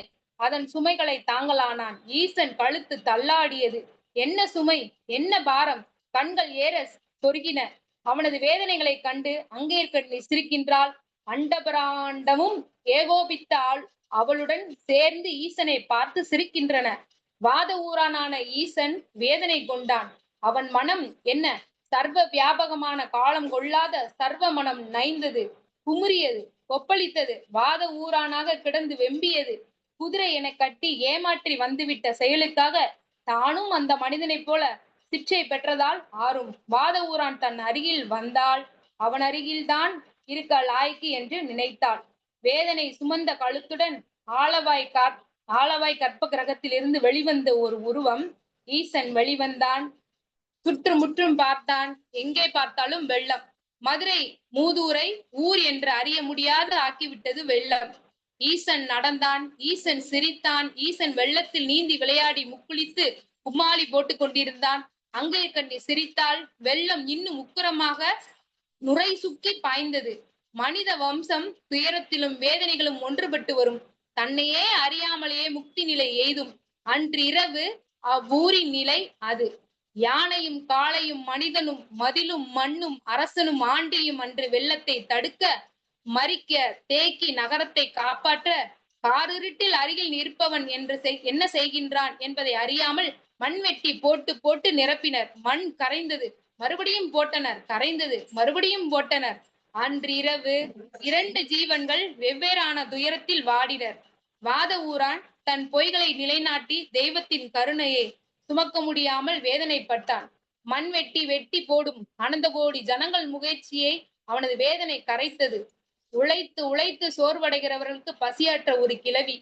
[SPEAKER 1] அதன் சுமைகளை தாங்கலானான். ஈசன் கழுத்து தள்ளாடியது. என்ன சுமை, என்ன பாரம்! கண்கள் ஏற சொருகின. அவனது வேதனைகளை கண்டு அங்கேற்கண்ணி சிரிக்கின்றாள். அண்டபராண்டமும் ஏகோபித்த அவளுடன் சேர்ந்து ஈசனை பார்த்து சிரிக்கின்றன. வாத ஊரானான ஈசன் வேதனை கொண்டான். அவன் மனம் என்ன, சர்வ வியாபகமான காலம் கொள்ளாத சர்வ மனம் நைந்தது, குமுறியது, கொப்பளித்தது. வாத ஊரானாக கிடந்து வெம்பியது. குதிரை என கட்டி ஏமாற்றி வந்துவிட்ட செயலுக்காக தானும் அந்த மனிதனைப் போல சிற்றை பெற்றதால் ஆறும். வாத ஊரான் தன் அருகில் வந்தால் அவன் அருகில்தான் இருக்க லாய்க்கு என்று நினைத்தாள். வேதனை சுமந்த கழுத்துடன் ஆளவாய் கற்ப கிரகத்திலிருந்து வெளிவந்த ஒரு உருவம். ஈசன் வெளிவந்தான். சுற்றுமுற்றும் பார்த்தான். எங்கே பார்த்தாலும் வெள்ளம். மதுரை மூதூரை ஊர் என்று அறிய முடியாது ஆக்கிவிட்டது வெள்ளம். ஈசன் நடந்தான். ஈசன் சிரித்தான். ஈசன் வெள்ளத்தில் நீந்தி விளையாடி முக்குளித்து கும்மாளி போட்டுக் கொண்டிருந்தான். அங்கே கண்டி சிரித்தால் வெள்ளம் இன்னும் உக்கிரமாக நுரை சுக்கி பாய்ந்தது. மனித வம்சம் துயரத்திலும் வேதனைகளும் ஒன்றுபட்டு வரும். தன்னையே அறியாமலேயே முக்தி நிலை எய்தும். அன்று இரவு அவ்வூரின் நிலை அது. யானையும் காளையும் மனிதனும் மதிலும் மண்ணும் அரசனும் ஆண்டியும் அன்று வெள்ளத்தை தடுக்க மறிக்க தேக்கி நகரத்தை காப்பாற்ற காரிருட்டில் அருகில் நிற்பவன் என்ன செய்கின்றான் என்பதை அறியாமல் மண்வெட்டி போட்டு போட்டு நிரப்பினர். மண் கரைந்தது, மறுபடியும் போட்டனர். கரைந்தது, மறுபடியும் போட்டனர். அன்று இரவு 2 ஜீவன்கள் வெவ்வேறான துயரத்தில் வாடினர். வாத ஊரான் தன் பொய்களை நிலைநாட்டி தெய்வத்தின் கருணையை சுமக்க முடியாமல் வேதனைப்பட்டான். மண் வெட்டி போடும் அனந்த கோடி ஜனங்கள் முயற்சியை அவனது வேதனை கரைத்தது. உழைத்து உழைத்து சோர்வடைகிறவர்களுக்கு பசியாற்ற ஒரு கிழவி,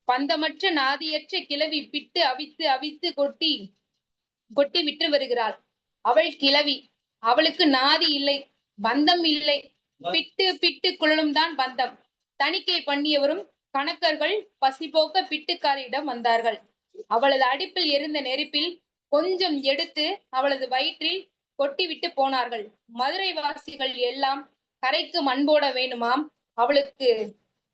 [SPEAKER 1] பந்தமற்ற நாதியற்ற கிழவி பிட்டு அவித்து அவித்து கொட்டி விட்டு வருகிறாள். அவள் கிழவி. அவளுக்கு நாதி இல்லை. பந்தம் இல்லை, பிட்டு பிட்டு குழலும் தான் பந்தம். தணிக்கை பண்ணியவரும் கணக்கர்கள் பசிபோக்க பிட்டுக்காரியிடம் வந்தார்கள். அவளது அடுப்பில் எரிந்த நெருப்பில் கொஞ்சம் எடுத்து அவளது வயிற்றில் கொட்டிவிட்டு போனார்கள். மதுரை வாசிகள் எல்லாம் கரைக்கு மண் போட வேணுமாம். அவளுக்கு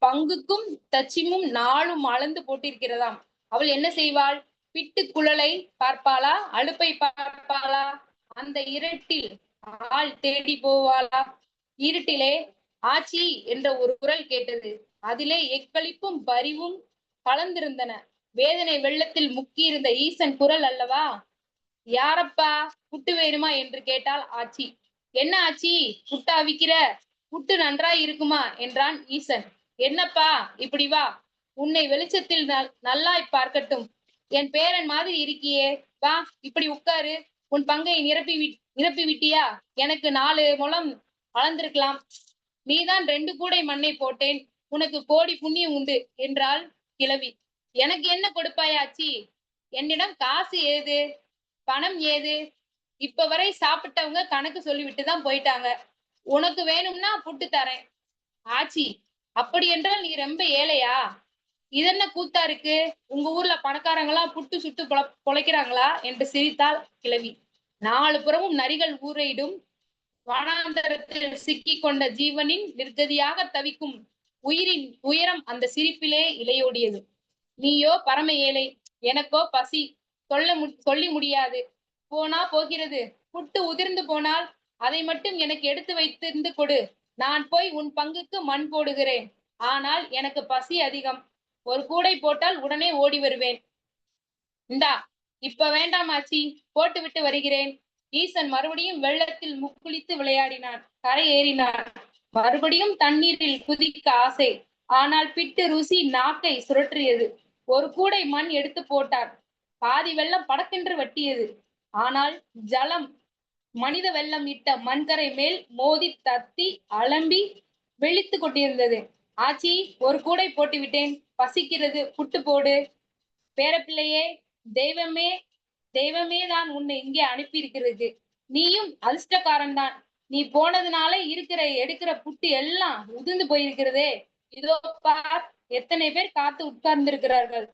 [SPEAKER 1] பங்குக்கும் தச்சிமும் நாளும் அளந்து போட்டிருக்கிறதாம். அவள் என்ன செய்வாள்? பிட்டு குழலை பார்ப்பாளா, அடுப்பை பார்ப்பாளா? அந்த இருட்டில் ஆள் தேடி போவாளா? இருட்டிலே ஆச்சி என்ற ஒரு குரல் கேட்டது. அதிலே எக்களிப்பும் பரிவும் கலந்திருந்தன. வேதனை வெள்ளத்தில் முக்கியிருந்த ஈசன் குரல் அல்லவா? யாரப்பா, புட்டு வேணுமா என்று கேட்டாள் ஆச்சி. என்ன ஆச்சி, புட்டா விக்கிற? புட்டு நன்றாய் இருக்குமா என்றான் ஈசன். என்னப்பா, இப்படி வா, உன்னை வெளிச்சத்தில் நல்லாய் பார்க்கட்டும். என் பேரன் மாதிரி இருக்கியே, வா இப்படி உட்காரு. உன் பங்கை நிரப்பி விட்டியா? எனக்கு 4 முழம் அளந்திருக்கலாம். நீதான் 2 கூடை மண்ணை போட்டேன், உனக்கு கோடி புண்ணியம் உண்டு என்றாள் கிழவி. எனக்கு என்ன கொடுப்பாயாச்சி? என்னிடம் காசு ஏது, பணம் ஏது? இப்ப வரை சாப்பிட்டவங்க கணக்கு சொல்லிவிட்டு தான் போயிட்டாங்க. உனக்கு வேணும்னா புட்டு தரேன். ஆச்சி, அப்படி என்றால் நீ ரொம்ப ஏழையா? இதென்ன கூத்தா இருக்கு? உங்க ஊர்ல பணக்காரங்களா புட்டு சுட்டு பொழைக்கிறாங்களா என்று சிரித்தாள் கிழவி. 4 புறமும் நரிகள் ஊரையிடும் வனாந்தரத்தில் சிக்கி கொண்ட ஜீவனின் நிர்கதியாக தவிக்கும் உயிரின் உயரம் அந்த சிரிப்பிலே இலையோடியது. நீயோ பரம ஏழை, எனக்கோ பசி சொல்லி முடியாது. போனா போகிறது. புட்டு உதிர்ந்து போனால் அதை மட்டும் எனக்கு எடுத்து வைத்திருந்து கொடு. நான் போய் உன் பங்குக்கு மண் போடுகிறேன். ஆனால் எனக்கு பசி அதிகம். ஒரு கூடை போட்டால் உடனே ஓடி வருவேன். இந்தா, இப்ப வேண்டாமாச்சி, போட்டு விட்டு வருகிறேன். ஈசன் மறுபடியும் வெள்ளத்தில் முக்குளித்து விளையாடினான். கரை ஏறினான். மறுபடியும் தண்ணீரில் குதிக்க ஆசை. ஆனால் பிட்டு ருசி நாக்கை சுழற்றியது. ஒரு கூடை மண் எடுத்து போட்டான். பாதி வெள்ளம் படக்கென்று வட்டியது. ஆனால் ஜலம் மனித வெள்ளம் இட்ட மண்கரை மேல் மோதி தத்தி அலம்பி வெளித்து கொண்டிருந்தது. ஆச்சி, ஒரு கூடை போட்டு விட்டேன், பசிக்கிறது, புட்டு போடு. பேரப்பிள்ளையே, தெய்வமே தான் உன்னை இங்கே அனுப்பி இருக்கிறது. நீயும் அதிர்ஷ்டக்காரன் தான். நீ போனதுனால எடுக்கிற புட்டு எல்லாம் உதிர்ந்து போயிருக்கிறதே. இதோ பார், எத்தனை பேர் காத்து உட்கார்ந்து இருக்கிறார்கள்.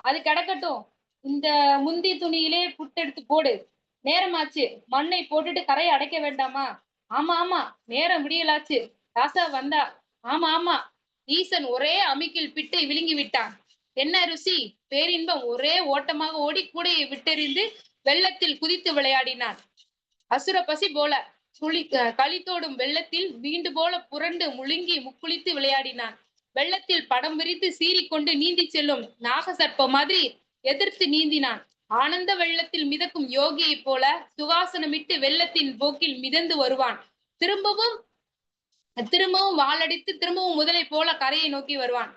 [SPEAKER 1] அது கிடக்கட்டும், இந்த முந்தி துணியிலே புட்டு எடுத்து போடு. நேரமாச்சு, மண்ணை போட்டுட்டு கரையை அடைக்க வேண்டாமா? ஆமா ஆமா, நேரம் விடியலாச்சு. ராசா வந்தா. ஆமா ஆமா. ஈசன் ஒரே அமிக்கில் பிட்டை விழுங்கி விட்டான். என்ன ருசி, பேரின்பம். ஒரே ஓட்டமாக ஓடி கூடையை விட்டெறிந்து வெள்ளத்தில் குதித்து விளையாடினான். அசுர பசி போல களித்தோடும் வெள்ளத்தில் வீண்டு போல புரண்டு முழுங்கி முக்குளித்து விளையாடினான். வெள்ளத்தில் படம் விரித்து சீறிக்கொண்டு நீந்தி செல்லும் நாகசர்ப்ப மாதிரி எதிர்த்து நீந்தினான். ஆனந்த வெள்ளத்தில் மிதக்கும் யோகியை போல சுவாசனமிட்டு வெள்ளத்தின் போக்கில் மிதந்து வருவான். திரும்பவும் வாளடித்து திரும்பவும் முதலை போல கரையை நோக்கி வருவான்.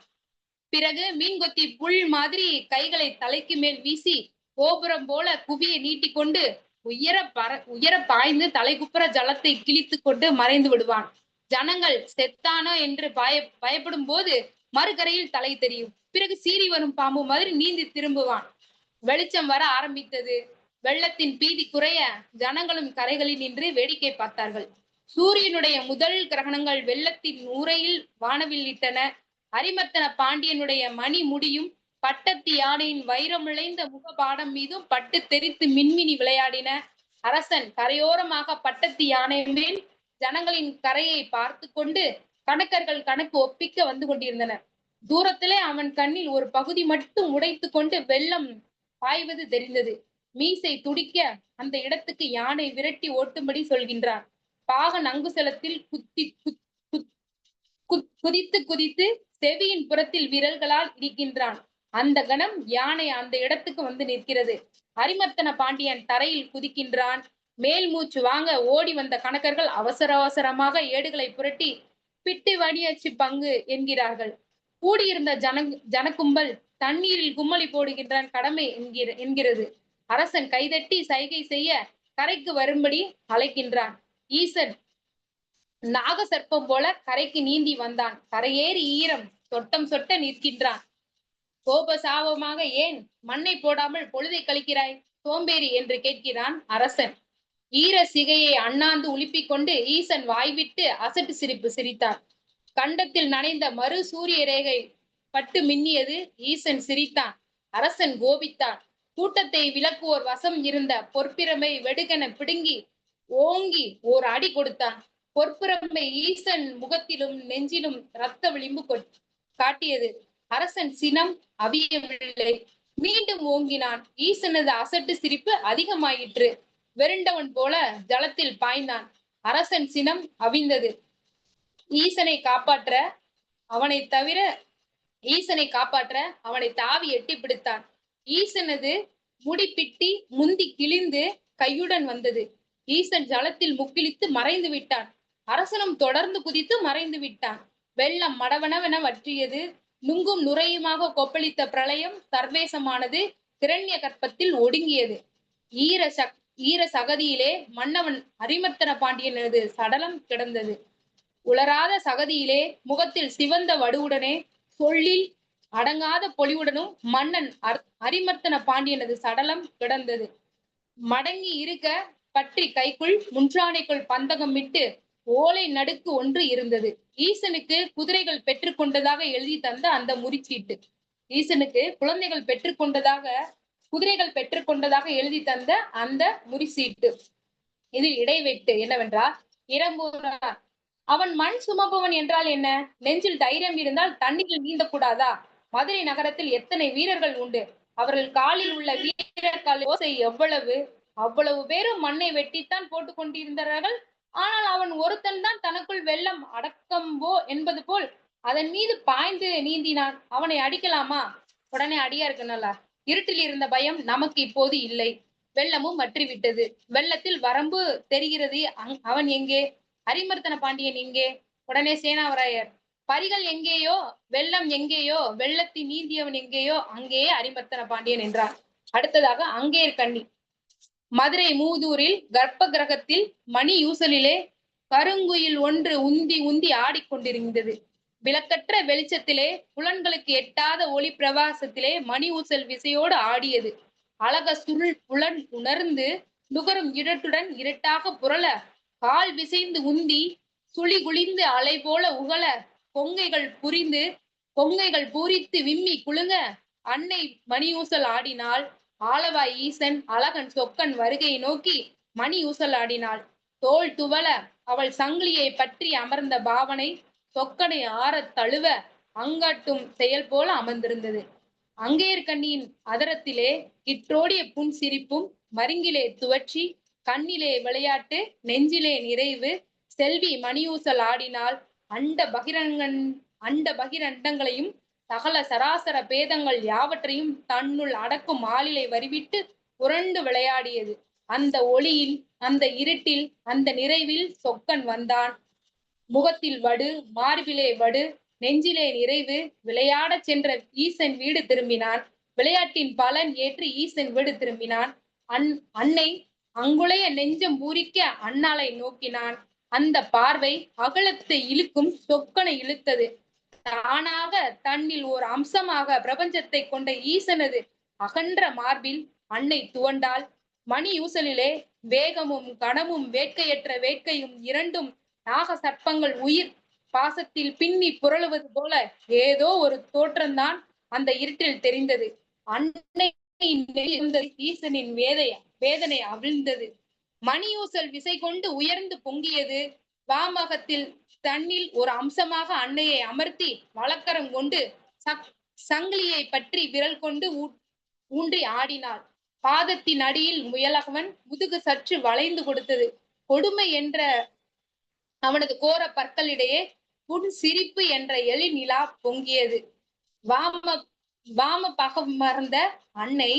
[SPEAKER 1] பிறகு மீன்கொத்தி புல் மாதிரி கைகளை தலைக்கு மேல் வீசி கோபுரம் போல குவியை நீட்டிக்கொண்டு உயர பாய்ந்து தலைகுப்புற ஜலத்தை கிழித்து கொண்டு மறைந்து விடுவான். ஜனங்கள் செத்தானோ என்று பயப்படும் போது மறுகரையில் தலை தெரியும். பிறகு சீறி வரும் பாம்பு மாதிரி நீந்தி திரும்புவான். வெளிச்சம் வர ஆரம்பித்தது. வெள்ளத்தின் பீதி குறைய ஜனங்களும் கரைகளில் நின்று வேடிக்கை பார்த்தார்கள். சூரியனுடைய முதல் கிரகணங்கள் வெள்ளத்தின் உரையில் வானவில்லிட்டன. அரிமர்த்தன பாண்டியனுடைய மணி முடியும் பட்டத்து யானையின் வைரமிழைந்த முகபாடம் மீதும் பட்டு தெரித்து மின்மினி விளையாடின. அரசன் கரையோரமாக பட்டத்து யானை மேல் ஜனங்களின் கரையை பார்த்து கொண்டு கணக்கர்கள் கணக்கு ஒப்பிக்க வந்து கொண்டிருந்தனர். தூரத்திலே அவன் கண்ணில் ஒரு பகுதி மட்டும் உடைத்து கொண்டு வெள்ளம் பாய்வது தெரிந்தது. மீசை துடிக்க அந்த இடத்துக்கு யானை விரட்டி ஓட்டும்படி சொல்கின்றான். பாகன் அங்குசலத்தில் குதித்து செவியின் புறத்தில் விரல்களால் இடிக்கின்றான். அந்த கணம் யானை அந்த இடத்துக்கு வந்து நிற்கிறது. அரிமர்த்தன பாண்டியன் தரையில் குதிக்கின்றான். மேல் மூச்சு வாங்க ஓடி வந்த கணக்கர்கள் அவசரமாக ஏடுகளை புரட்டி பிட்டு வடியச்சு பங்கு என்கிறார்கள். கூடியிருந்த ஜனக்கும்பல் தண்ணீரில் கும்மளி போடுகின்றான் கடமை என்கிறது. அரசன் கைதட்டி சைகை செய்ய கரைக்கு வரும்படி அழைக்கின்றான். ஈசன் நாகசர்ப்பம் போல கரைக்கு நீந்தி வந்தான். கரையேறி ஈரம் சொட்டம் சொட்ட நிற்கின்றான். கோப சாபமாக, ஏன் மண்ணை போடாமல் பொழுதை கழிக்கிறாய் சோம்பேறி என்று கேட்கிறான் அரசன். ஈர சிகையை அண்ணாந்து உலுப்பிக் கொண்டு ஈசன் வாய்விட்டு அசட்டு சிரிப்பு சிரித்தான். கண்டத்தில் நனைந்த மறு சூரிய ரேகை பட்டு மின்னியது. ஈசன் சிரித்தான். அரசன் கோபித்தான். கூட்டத்தை விலக்குவோர் வசம் இருந்த பொற்பிரமை வெடுகென பிடுங்கி ஓங்கி ஓர் அடி கொடுத்தான். பொற்பிரமை ஈசன் முகத்திலும் நெஞ்சிலும் இரத்த விளிம்பு காட்டியது. அரசன் சினம் அவியவில்லை. மீண்டும் ஓங்கினான். ஈசனது அசட்டு சிரிப்பு அதிகமாயிற்று. வெருண்டவன் போல ஜலத்தில் பாய்ந்தான். அரசன் சினம் அவிழ்ந்தது. ஈசனை காப்பாற்ற அவனை தாவி எட்டி பிடித்தான். ஈசனது முடிப்பிட்டி முந்தி கிழிந்து கையுடன் வந்தது. ஈசன் ஜலத்தில் முக்கிழித்து மறைந்து விட்டான். அரசனும் தொடர்ந்து குதித்து மறைந்து விட்டான். வெள்ளம் மடவனவென வற்றியது. நுங்கும் நுரையுமாக கொப்பளித்த பிரளயம் சர்வேசமானது. கிரண்ய கற்பத்தில் ஒடுங்கியது. ஈர சகதியிலே மன்னவன் அரிமர்த்தன பாண்டியனது சடலம் கிடந்தது. உலராத சகதியிலே முகத்தில் சிவந்த வடுவுடனே சொல்லில் அடங்காத பொலிவுடனும் மன்னன் அரிமர்த்தன பாண்டியனது சடலம் கிடந்தது. மடங்கி இருக்க பற்றி கைக்குள் முன்றானைக்குள் பந்தகம் விட்டு ஓலை நடுக்கு ஒன்று இருந்தது. ஈசனுக்கு குதிரைகள் பெற்றுக்கொண்டதாக எழுதி தந்த அந்த முறிச்சீட்டு. ஈசனுக்கு குழந்தைகள் குதிரைகள் பெற்றுக்கொண்டதாக எழுதி தந்த அந்த முறிச்சீட்டு. இதில் இடைவெட்டு என்னவென்றால் இரம்பூரார். அவன் மண் சுமப்பவன் என்றால் என்ன? நெஞ்சில் தைரியம் இருந்தால் தண்ணீரில் நீந்தக்கூடாதா? மதுரை நகரத்தில் எத்தனை வீரர்கள் உண்டு. அவர்கள் காலில் உள்ள வீரர்கள் ஓசை அவ்வளவு பேரும் மண்ணை வெட்டித்தான் போட்டுக் கொண்டிருந்தார்கள். ஆனால் அவன் ஒருத்தன் தான் தனக்குள் வெள்ளம் அடக்கம்போ என்பது போல் அதன் மீது பாய்ந்து நீந்தினான். அவனை அடிக்கலாமா? உடனே அடியா இருக்குனல்ல. இருட்டில் இருந்த பயம் நமக்கு இப்போது இல்லை. வெள்ளமும் வற்றிவிட்டது. வெள்ளத்தில் வரம்பு தெரிகிறது. அவன் எங்கே? அரிமர்த்தன பாண்டியன் எங்கே? உடனே சேனாவராயர், பரிகள் எங்கேயோ வெள்ளம் எங்கேயோ, வெள்ளத்தில் நீந்தியவன் எங்கேயோ அங்கேயே அரிமர்த்தன பாண்டியன் என்றார். அடுத்ததாக அங்கேற்கண்ணி. மதுரை மூதூரில் கர்ப்ப கிரகத்தில் மணி யூசலிலே கருங்குயில் ஒன்று உந்தி உந்தி ஆடிக்கொண்டிருந்தது. விளக்கற்ற வெளிச்சத்திலே புலன்களுக்கு எட்டாத ஒளி பிரவாசத்திலே மணி ஊசல் விசையோடு ஆடியது. அழக சுருள் புலன் உணர்ந்து நுகரும் இருட்டுடன் இருட்டாக புரள கால் விசைந்து உந்தி சுழி குளிந்து அலை போல உகல கொங்கைகள் பூரித்து விம்மி குலுங்க அன்னை மணியூசல் ஆடினாள். ஆலவாய் ஈசன் அழகன் சொக்கன் வருகை நோக்கி மணி ஊசல் ஆடினாள். தோல் துவள அவள் சங்கிலியை பற்றி அமர்ந்த பாவனை சொக்கனை ஆறத் தழுவ அங்காட்டும் செயல் போல அமர்ந்திருந்தது. அங்கேற்கண்ணியின் அதரத்திலே கிற்றோடிய புன் சிரிப்பும் மருங்கிலே துவற்றி கண்ணிலே விளையாட்டு நெஞ்சிலே நிறைவு. செல்வி மணியூசல் ஆடினால் அண்ட பகிரண்டங்களையும் சகல சராசர பேதங்கள் யாவற்றையும் தன்னுள் அடக்கும் ஆளிலை வரிவிட்டு புரண்டு விளையாடியது. அந்த ஒளியில், அந்த இருட்டில், அந்த நிறைவில் சொக்கன் வந்தான். முகத்தில் வடு, மார்பிலே வடு, நெஞ்சிலே நிறைவு. விளையாடச் சென்ற ஈசன் வீடு திரும்பினான். விளையாட்டின் பலன் ஏற்று ஈசன் வீடு திரும்பினான். அன்னை அங்குளைய நெஞ்சம் பூரிக்க அண்ணாளை நோக்கினான். அந்த பார்வை அகலத்தை இழுக்கும் சொக்கனை இழுத்தது. தானாக தன்னில் ஒரு அம்சமாக பிரபஞ்சத்தை கொண்ட ஈசனது அகன்ற மார்பில் அன்னை துவண்டாள். மணி யூசலிலே வேகமும் கனமும் வேட்கையற்ற வேட்கையும் இரண்டும் நாக சர்ப்பங்கள் உயிர் பாசத்தில் பின்னி புரளுவது போல ஏதோ ஒரு தோற்றம்தான் அந்த இருட்டில் தெரிந்தது. அன்னை ஈசனின் வேதனை அவிழ்ந்தது. மணியூசல் விசை கொண்டு உயர்ந்து பொங்கியது. வாமகத்தில் தன்னில் ஒரு அம்சமாக அன்னையை அமர்த்தி வழக்கரம் கொண்டு சங்கிலியை பற்றி விரல் கொண்டு ஊன்றி ஆடினாள். பாதத்தின் அடியில் முயலகவன் முதுகு சற்று வளைந்து கொடுத்தது. கொடுமை என்ற அவனது கோர பற்களிடையே புன் சிரிப்பு என்ற எழி நிலா பொங்கியது. வாம பகமர்ந்த அன்னை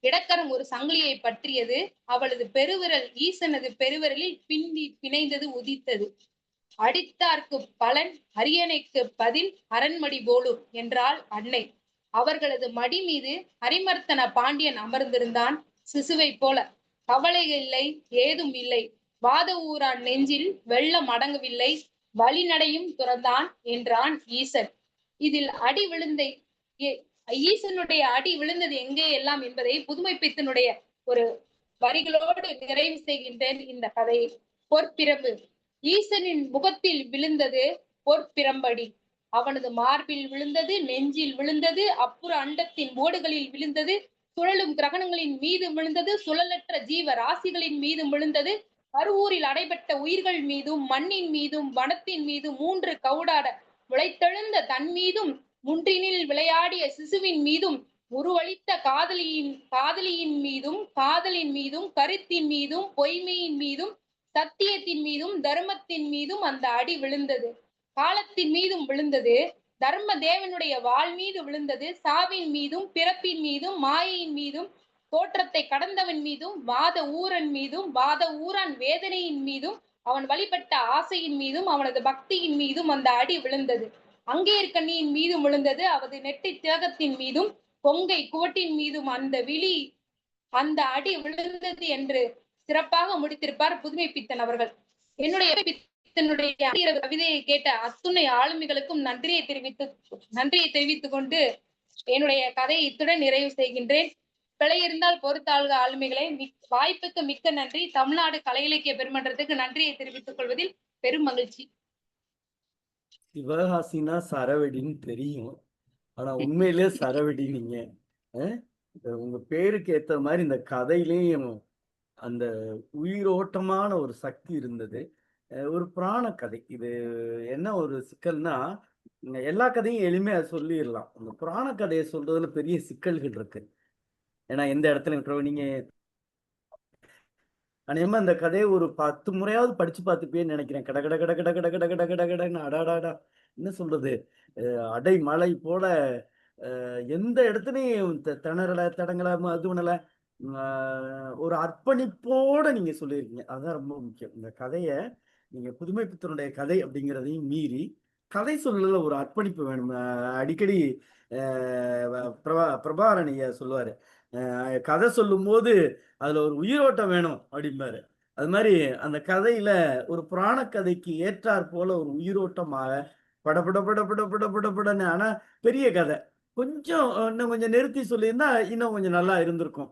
[SPEAKER 1] இடக்கரம் ஒரு சங்கிலியை பற்றியது. அவளது பெருவிரல் ஈசனது பெருவிரலில் பிணைந்தது உதித்தது. அடித்தார்க்கு பலன் அரியணைக்கு பதில் அரண்மடி போலும் என்றாள் அன்னை. அவர்களது மடி மீது அரிமர்த்தன பாண்டியன் அமர்ந்திருந்தான். சிசுவை போல. கவலை இல்லை, ஏதும் இல்லை. வாத ஊரான் நெஞ்சில் வெள்ளம் அடங்கவில்லை. வழிநடையும் துறந்தான் என்றான் ஈசன். இதில் அடி விழுந்த ஈசனுடைய அடி விழுந்தது எங்கே எல்லாம் என்பதை புதுமைப்பித்தனுடைய ஒரு வரிகளோடு நிறைவு செய்கின்றேன் இந்த கதையை. பொற்பிரம்பு. ஈசனின் முகத்தில் விழுந்தது பொற்பிரம்படி. அவனது மார்பில் விழுந்தது, நெஞ்சில் விழுந்தது, அப்புற அண்டத்தின் ஓடுகளில் விழுந்தது, சுழலும் கிரகணங்களின் மீது விழுந்தது, சுழலற்ற ஜீவ ராசிகளின் மீது விழுந்தது, கருவூரில் அடைபட்ட உயிர்கள் மீதும், மண்ணின் மீதும், வனத்தின் மீதும், 3 கவுடாட முளைத்தெழுந்த தன் மீதும், முன்றினில் விளையாடிய சிசுவின் மீதும், உருவளித்த காதலியின் மீதும், காதலின் மீதும், கருத்தின் மீதும், பொய்மையின் மீதும், சத்தியத்தின் மீதும், தர்மத்தின் மீதும் அந்த அடி விழுந்தது. காலத்தின் மீதும் விழுந்தது. தர்ம தேவனுடைய வாள் மீது விழுந்தது. சாவின் மீதும், பிறப்பின் மீதும், மாயையின் மீதும், தோற்றத்தை கடந்தவன் மீதும், வாத ஊரன் மீதும், வாத ஊரான் வேதனையின் மீதும், அவன் வழிபட்ட ஆசையின் மீதும், அவனது பக்தியின் மீதும் அந்த அடி விழுந்தது. அங்கேற்கண்ணியின் மீதும் விழுந்தது. அவரது நெற்றி திலகத்தின் மீதும், கொங்கை குவட்டின் மீதும் அந்த அடி விழுந்தது என்று சிறப்பாக முடித்திருப்பார் புதுமை பித்தன் அவர்கள். என்னுடைய பித்தனுடைய கவிதையை கேட்ட அத்துணை ஆளுமைகளுக்கும் நன்றியை தெரிவித்துக் கொண்டு என்னுடைய கதையை இத்துடன் நிறைவு செய்கின்றேன். பிழை இருந்தால் பொறுத்தாள்க ஆளுமைகளை. வாய்ப்புக்கு மிக்க நன்றி. தமிழ்நாடு கலை இலக்கிய பெருமன்றத்துக்கு நன்றியை தெரிவித்துக் கொள்வதில் பெரும் மகிழ்ச்சி.
[SPEAKER 2] சிவகாசினா சரவெடின்னு தெரியும், ஆனா உண்மையிலே சரவெடி நீங்க. உங்க பேருக்கு ஏத்த மாதிரி இந்த கதையிலையும் அந்த உயிரோட்டமான ஒரு சக்தி இருந்தது. ஒரு புராண கதை. இது என்ன ஒரு சிக்கல்னா, எல்லா கதையும் எளிமையா சொல்லிடலாம். அந்த புராண கதையை சொல்றதுல பெரிய சிக்கல்கள் இருக்கு. ஏன்னா எந்த இடத்துல இருக்கிறோம் நீங்க அநேகமா இந்த கதையை ஒரு 10 முறையாவது படிச்சு பார்த்துப்பேன்னு நினைக்கிறேன். கட கட கட கட கட கட கட கட கடன்னு அடாடாடா, என்ன சொல்றது, அடை மழை போல எந்த இடத்துலையும் திணறல தடங்கல அதுவனல ஒரு அர்ப்பணிப்போட நீங்க சொல்லியிருக்கீங்க. அதுதான் ரொம்ப முக்கியம். இந்த கதையை நீங்க புதுமை பித்தனுடைய கதை அப்படிங்கிறதையும் மீறி கதை சொல்லல ஒரு அர்ப்பணிப்பு வேணும். அடிக்கடி பிரபாகரன் ஐயா சொல்லுவாரு, கதை சொல்லும் போது அதுல ஒரு உயிரோட்டம் வேணும் அப்படிம்பாரு. அது மாதிரி அந்த கதையில ஒரு புராண கதைக்கு ஏற்றாற் போல ஒரு உயிரோட்டமாக படன்னு, ஆனா பெரிய கதை கொஞ்சம் இன்னும் கொஞ்சம் நிறுத்தி சொல்லியிருந்தா இன்னும் கொஞ்சம் நல்லா இருந்திருக்கும்.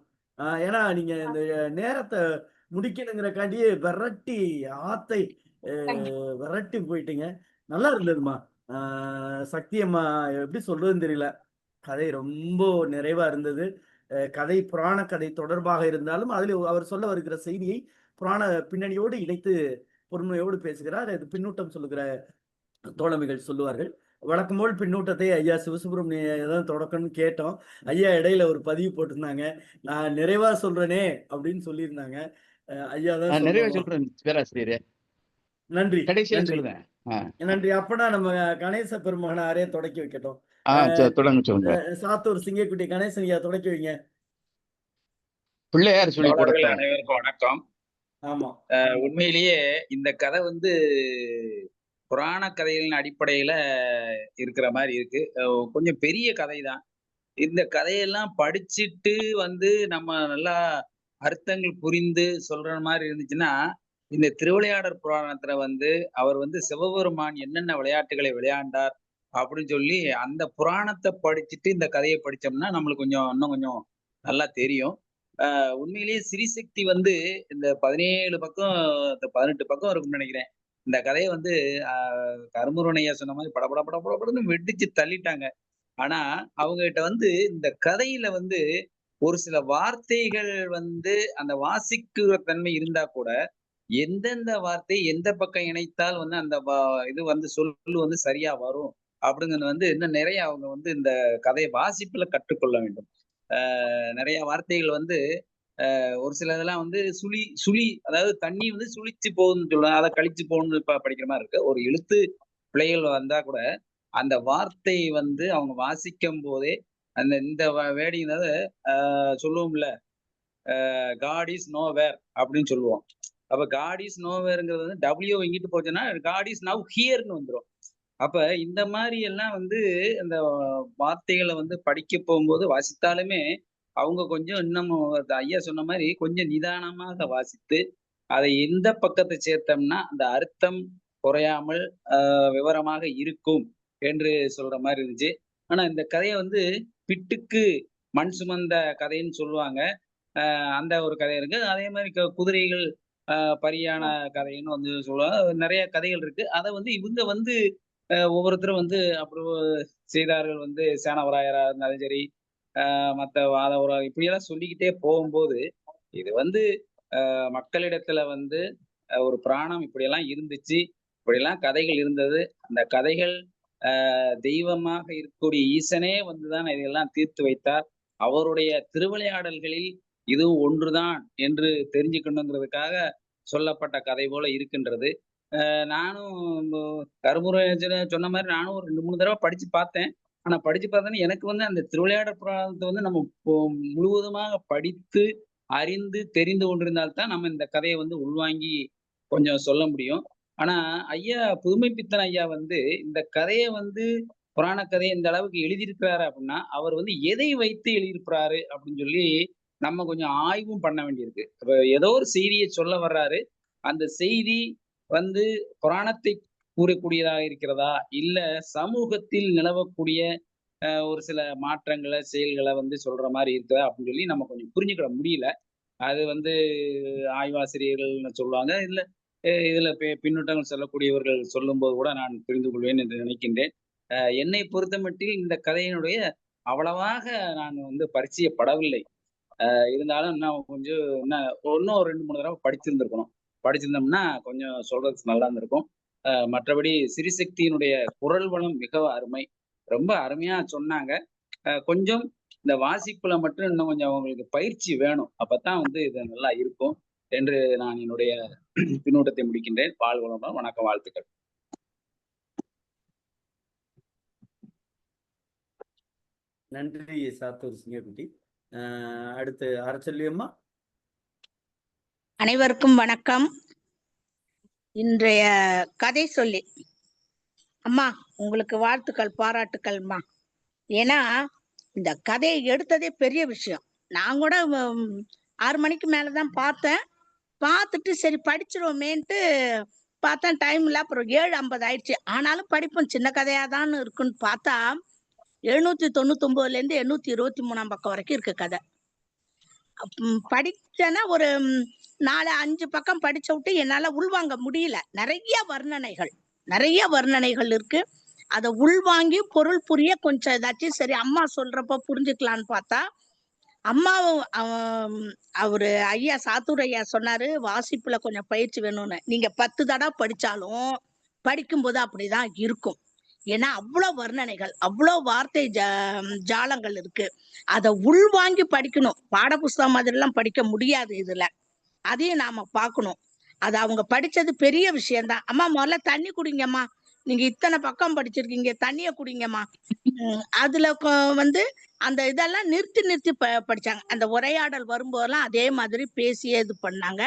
[SPEAKER 2] ஏன்னா நீங்க இந்த நேரத்தை முடிக்கணுங்கிறக்காண்டியே விரட்டி ஆத்தை விரட்டி போயிட்டீங்க. நல்லா இருந்ததுமா. சக்தியம்மா எப்படி சொல்றதுன்னு தெரியல. கதை ரொம்ப நிறைவா இருந்தது. கதை புராண கதை தொடர்பாக இருந்தாலும் அதில் அவர் சொல்ல வருகிற செய்தியை புராண பின்னணியோடு இணைத்து பொறுமையோடு பேசுகிறார். அது பின்னூட்டம் சொல்லுகிற தோழமைகள் சொல்லுவார்கள். வழக்கம் போல் பின்னூட்டத்தை ஐயா சிவசுப்ரமணியம் தான் தொடக்கம்னு கேட்டோம். ஐயா இடையில ஒரு பதிவு போட்டிருந்தாங்க, நான் நிறைவா சொல்றேனே அப்படின்னு சொல்லியிருந்தாங்க. ஐயா தான்
[SPEAKER 3] நிறைவா சொல்றேன் பேராசிரியர்.
[SPEAKER 2] நன்றி
[SPEAKER 3] நன்றி.
[SPEAKER 2] நன்றி. அப்பனா நம்ம கணேச பெருமகனாரே தொடக்கி வைக்கட்டும். சாத்தூர் சிங்கக்குட்டி கணேசன் ஐயா தொடக்கி வைங்க.
[SPEAKER 3] பிள்ளையார் சொல்லி
[SPEAKER 4] அனைவருக்கும் வணக்கம்.
[SPEAKER 2] ஆமா,
[SPEAKER 4] உண்மையிலேயே இந்த கதை புராண கதைகளின் அடிப்படையில இருக்கிற மாதிரி இருக்கு. கொஞ்சம் பெரிய கதை தான். இந்த கதையெல்லாம் படிச்சுட்டு நம்ம நல்லா அர்த்தங்கள் புரிந்து சொல்ற மாதிரி இருந்துச்சுன்னா, இந்த திருவிளையாடற் புராணத்துல அவர் சிவபெருமான் என்னென்ன விளையாட்டுகளை விளையாண்டார் அப்படின்னு சொல்லி அந்த புராணத்தை படிச்சுட்டு இந்த கதையை படிச்சோம்னா நம்மளுக்கு இன்னும் கொஞ்சம் நல்லா தெரியும். உண்மையிலேயே ஸ்ரீசக்தி இந்த 17 பக்கம் 18 பக்கம் இருக்கும்னு நினைக்கிறேன். இந்த கதையை கருமுருனையா சொன்ன மாதிரி படபடன்னு வெடிச்சு தள்ளிட்டாங்க. ஆனா அவங்க கிட்ட இந்த கதையில ஒரு சில வார்த்தைகள் அந்த வாசிக்கிற தன்மை இருந்தா கூட எந்தெந்த வார்த்தை எந்த பக்கம் இணைத்தால் அந்த இது சொல்லு சரியா வரும் அப்படிங்கிறது இன்னும் நிறைய அவங்க இந்த கதையை வாசிப்புல கற்றுக்கொள்ள வேண்டும். நிறைய வார்த்தைகள் ஒரு சில இதெல்லாம் சுழி அதாவது தண்ணி சுழிச்சு போகுதுன்னு சொல்லுவாங்க, அதை கழிச்சு போகணும்னு படிக்கிற மாதிரி இருக்கு. ஒரு எழுத்து பிழைகள் வந்தா கூட அந்த வார்த்தை அவங்க வாசிக்கும் போதே இந்த வேடிங் சொல்லுவோம்ல, காட் இஸ் நோவேர் அப்படின்னு சொல்லுவோம். அப்ப காட் இஸ் நோவேர்ங்கிறது டபிள்யூ எங்கிட்டு போச்சுன்னா காட் இஸ் நவ் ஹியர்னு வந்துடும். அப்ப இந்த மாதிரி எல்லாம் அந்த வார்த்தைகளை படிக்க போகும்போது வாசித்தாலுமே அவங்க கொஞ்சம் இன்னும் ஐயா சொன்ன மாதிரி கொஞ்சம் நிதானமாக வாசித்து அதை எந்த பக்கத்தை சேர்த்தோம்னா அந்த அர்த்தம் குறையாமல் விவரமாக இருக்கும் என்று சொல்ற மாதிரி இருந்துச்சு. ஆனா இந்த கதையை பிட்டுக்கு மண் சுமந்த கதைன்னு சொல்லுவாங்க. அந்த ஒரு கதை இருக்கு. அதே மாதிரி குதிரைகள் பரியான கதைன்னு வந்து சொல்லுவாங்க. நிறைய கதைகள் இருக்கு. அதை வந்து இவங்க வந்து ஒவ்வொருத்தரும் வந்து அப்புறம் செய்தார்கள் வந்து சேனவராயரா இருந்தாலும் சரி, மத்த வாதவரா இப்படியெல்லாம் சொல்லிக்கிட்டே போகும்போது, இது வந்து மக்களிடத்துல வந்து ஒரு புராணம் இப்படியெல்லாம் இருந்துச்சு. இப்படியெல்லாம் கதைகள் இருந்தது. அந்த கதைகள் தெய்வமாக இருக்கக்கூடிய ஈசனே வந்துதான் இதையெல்லாம் தீர்த்து வைத்தார். அவருடைய திருவிளையாடல்களில் இதுவும் ஒன்றுதான் என்று தெரிஞ்சுக்கணுங்கிறதுக்காக சொல்லப்பட்ட கதை போல இருக்கின்றது. நானும் கருமுருகன் சொன்ன மாரி நானும் ஒரு 2, 3 தடவ படிச்சு பார்த்தேன். ஆனா படிச்சு பார்த்தோனே எனக்கு வந்து அந்த திருவிளையாடல் புராணத்த வந்து நம்ம முழுவதுமாக படித்து, அறிந்து, தெரிந்து கொண்டிருந்தால் தான் நம்ம இந்த கதைய வந்து உள்வாங்கி கொஞ்சம் சொல்ல முடியும். ஆனா ஐயா புதுமைப்பித்தன் ஐயா வந்து இந்த கதைய வந்து புராண கதைய இந்த அளவுக்கு எழுதியிருக்கிறாரு அப்படின்னா, அவர் வந்து எதை வைத்து எழுதியிருக்கிறாரு அப்படின்னு சொல்லி நம்ம கொஞ்சம் ஆய்வும் பண்ண வேண்டியிருக்கு. இப்ப ஏதோ ஒரு செய்திய சொல்ல வர்றாரு. அந்த செய்தி வந்து புராணத்தை கூறக்கூடியதாக இருக்கிறதா? இல்ல சமூகத்தில் நிலவக்கூடிய ஒரு சில மாற்றங்கள, செயல்கள வந்து சொல்ற மாரி இருக்குதா? அப்படின்னு சொல்லி நம்ம கொஞ்சம் புரிஞ்சுக்கிட முடியல. அது வந்து ஆய்வாசிரியர்கள்னு சொல்லுவாங்க. இல்ல இதுல பின்னூட்டங்கள் சொல்லக்கூடியவர்கள் சொல்லும்போது கூட நான் புரிந்து கொள்வேன் என்று நினைக்கின்றேன். என்னை பொறுத்தமட்டில் இந்த கதையினுடைய அவ்வளவாக நான் வந்து பரிச்சயப்படவில்லை. இருந்தாலும் இன்னும் ஒரு 2, 3 தடவ படிச்சிருந்திருக்கணும். படிச்சிருந்தோம்னா கொஞ்சம் சொல்றதுக்கு நல்லா இருந்திருக்கும். மற்றபடி சிறிசக்தியினுடைய குரல் வளம் மிக அருமை. ரொம்ப அருமையா சொன்னாங்க. கொஞ்சம் இந்த வாசிப்புல மட்டும் இன்னும் கொஞ்சம் அவங்களுக்கு பயிற்சி வேணும். அப்பத்தான் வந்து இது நல்லா இருக்கும் என்று நான் என்னுடைய பின்னூட்டத்தை முடிக்கின்றேன். வாழ்க வளமுடன். வணக்கம், வாழ்த்துக்கள்.
[SPEAKER 2] நன்றி சாத்தூர் சிங்கக்குட்டி. அடுத்து அரச்சொல்லி அம்மா.
[SPEAKER 3] அனைவருக்கும் வணக்கம். இன்றைய கதை சொல்லி அம்மா உங்களுக்கு வாழ்த்துக்கள், பாராட்டுக்கள்மா. ஏன்னா இந்த கதையை எடுத்ததே பெரிய விஷயம். நான் கூட 6 மணிக்கு மேலதான் பார்த்தேன். பார்த்துட்டு சரி படிச்சிருவோமேன்ட்டு பார்த்தேன். டைம் இல்ல, அப்புறம் 7:50 ஆயிடுச்சு. ஆனாலும் படிப்போம், சின்ன கதையாதான் இருக்குன்னு பார்த்தா 799 இருந்து 823 பக்கம் வரைக்கும் இருக்கு கதை. படிச்சேன்னா ஒரு 4-5 பக்கம் படிச்ச விட்டு என்னால உள்வாங்க முடியல. நிறைய வர்ணனைகள் இருக்கு. அதை உள்வாங்கி பொருள் புரிய கொஞ்சம் ஏதாச்சும் சரி அம்மா சொல்றப்ப புரிஞ்சுக்கலான்னு பார்த்தா, அம்மாவும் அவரு ஐயா சாத்தூர் ஐயா சொன்னாரு வாசிப்புல கொஞ்சம் பயிற்சி வேணும்னு. நீங்க 10 தடவை படிச்சாலும் படிக்கும்போது அப்படிதான் இருக்கும். ஏன்னா அவ்வளவு வர்ணனைகள், அவ்வளவு வார்த்தை ஜாலங்கள் இருக்கு. அதை உள்வாங்கி படிக்கணும். பாட புஸ்தகம் மாதிரி எல்லாம் படிக்க முடியாது இதுல. அதையும் நாம பார்க்கணும். அது அவங்க படிச்சது பெரிய விஷயம்தான். அம்மா முதல்ல தண்ணி குடிங்கம்மா, நீங்க இத்தனை பக்கம் படிச்சிருக்கீங்க, தண்ணிய குடிங்கம்மா. அதுல வந்து அந்த இதெல்லாம் நிறுத்தி படிச்சாங்க. அந்த உரையாடல் வரும்போதெல்லாம் அதே மாதிரி பேசியே இது பண்ணாங்க.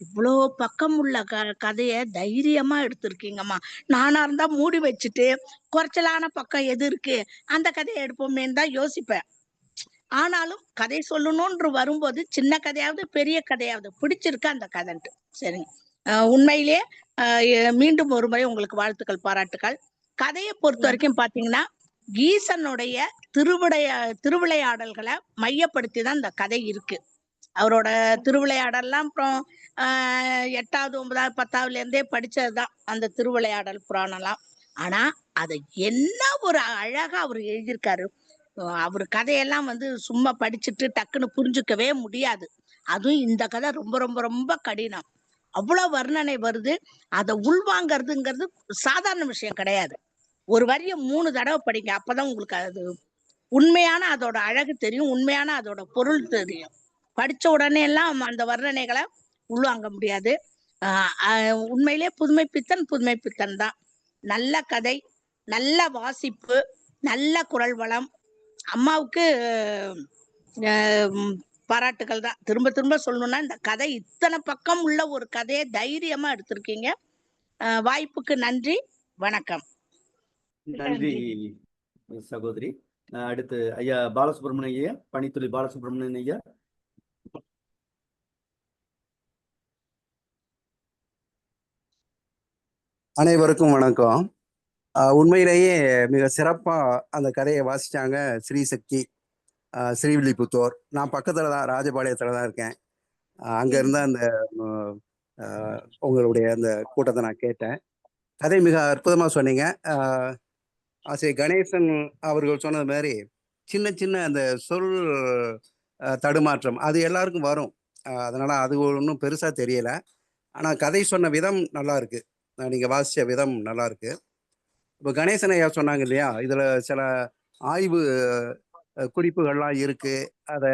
[SPEAKER 3] இவ்வளோ பக்கம் உள்ள கதைய தைரியமா எடுத்திருக்கீங்கம்மா. நானா இருந்தா மூடி வச்சுட்டு குறைச்சலான பக்கம் எது இருக்கு அந்த கதையை எடுப்போமேன்னு தான் யோசிப்பேன். ஆனாலும் கதை சொல்லணும்னு வரும்போது சின்ன கதையாவது பெரிய கதையாவது பிடிச்சிருக்கு அந்த கதைன்ட்டு. சரிங்க. உண்மையிலேயே மீண்டும் ஒரு முறை உங்களுக்கு வாழ்த்துக்கள், பாராட்டுக்கள். கதையை பொறுத்த வரைக்கும் பாத்தீங்கன்னா ஈசனுடைய திருவிளையாடல்களை மையப்படுத்தி தான் இந்த கதை இருக்கு. அவரோட திருவிளையாடல்லாம் அப்புறம் 8வது 9வது 10வதுல இருந்தே படிச்சதுதான் அந்த திருவிளையாடல் புராணம்லாம். ஆனா அதை என்ன ஒரு அழகா அவர் எழுதியிருக்காரு. அவர் கதையெல்லாம் வந்து சும்மா படிச்சுட்டு டக்குன்னு புரிஞ்சுக்கவே முடியாது. அதுவும் இந்த கதை ரொம்ப ரொம்ப ரொம்ப கடினம். அவ்வளவு வர்ணனை வருது. அதை உள்வாங்கிறதுங்கிறது சாதாரண விஷயம் கிடையாது. ஒரு வரிய 3 தடவை படிங்க, அப்பதான் உங்களுக்கு அது உண்மையான அதோட அழகு தெரியும், உண்மையான அதோட பொருள் தெரியும். படிச்ச உடனே எல்லாம் அந்த வர்ணனைகளை உள்வாங்க முடியாது. உண்மையிலே புதுமைப்பித்தன் தான். நல்ல கதை, நல்ல வாசிப்பு, நல்ல குரல் வளம். அம்மாவுக்கு பாராட்டுகள் தான். திரும்ப திரும்ப சொல்லணும்னா இந்த கதை இத்தனை பக்கம் உள்ள ஒரு கதையை தைரியமா எடுத்திருக்கீங்க. வாய்ப்புக்கு நன்றி, வணக்கம்.
[SPEAKER 2] நன்றி சகோதரி. அடுத்து ஐயா பாலசுப்ரமணியன் ஐயா, பணித்துறை பாலசுப்ரமணியன் ஐயா.
[SPEAKER 5] அனைவருக்கும் வணக்கம். உண்மையிலேயே மிக சிறப்பா அந்த கதையை வாசிச்சாங்க ஸ்ரீசக்தி. ஸ்ரீவில்லிபுத்தூர். நான் பக்கத்தில் தான், ராஜபாளையத்தில் தான் இருக்கேன். அங்கே இருந்தால் அந்த உங்களுடைய அந்த கூட்டத்தை நான் கேட்டேன். கதை மிக அற்புதமாக சொன்னீங்க. ஆசிரியர் கணேசன் அவர்கள் சொன்னது மாதிரி சின்ன சின்ன அந்த சொல் தடுமாற்றம் அது எல்லாருக்கும் வரும். அதனால் அது ஒன்றும் பெருசாக தெரியலை. ஆனால் கதை சொன்ன விதம் நல்லா இருக்கு. நீங்கள் வாசித்த விதம் நல்லா இருக்கு. இப்போ கணேசன் ஐயா சொன்னாங்க இல்லையா, இதில் சில ஆய்வு குறிப்புகள்லாம் இருக்கு, அதை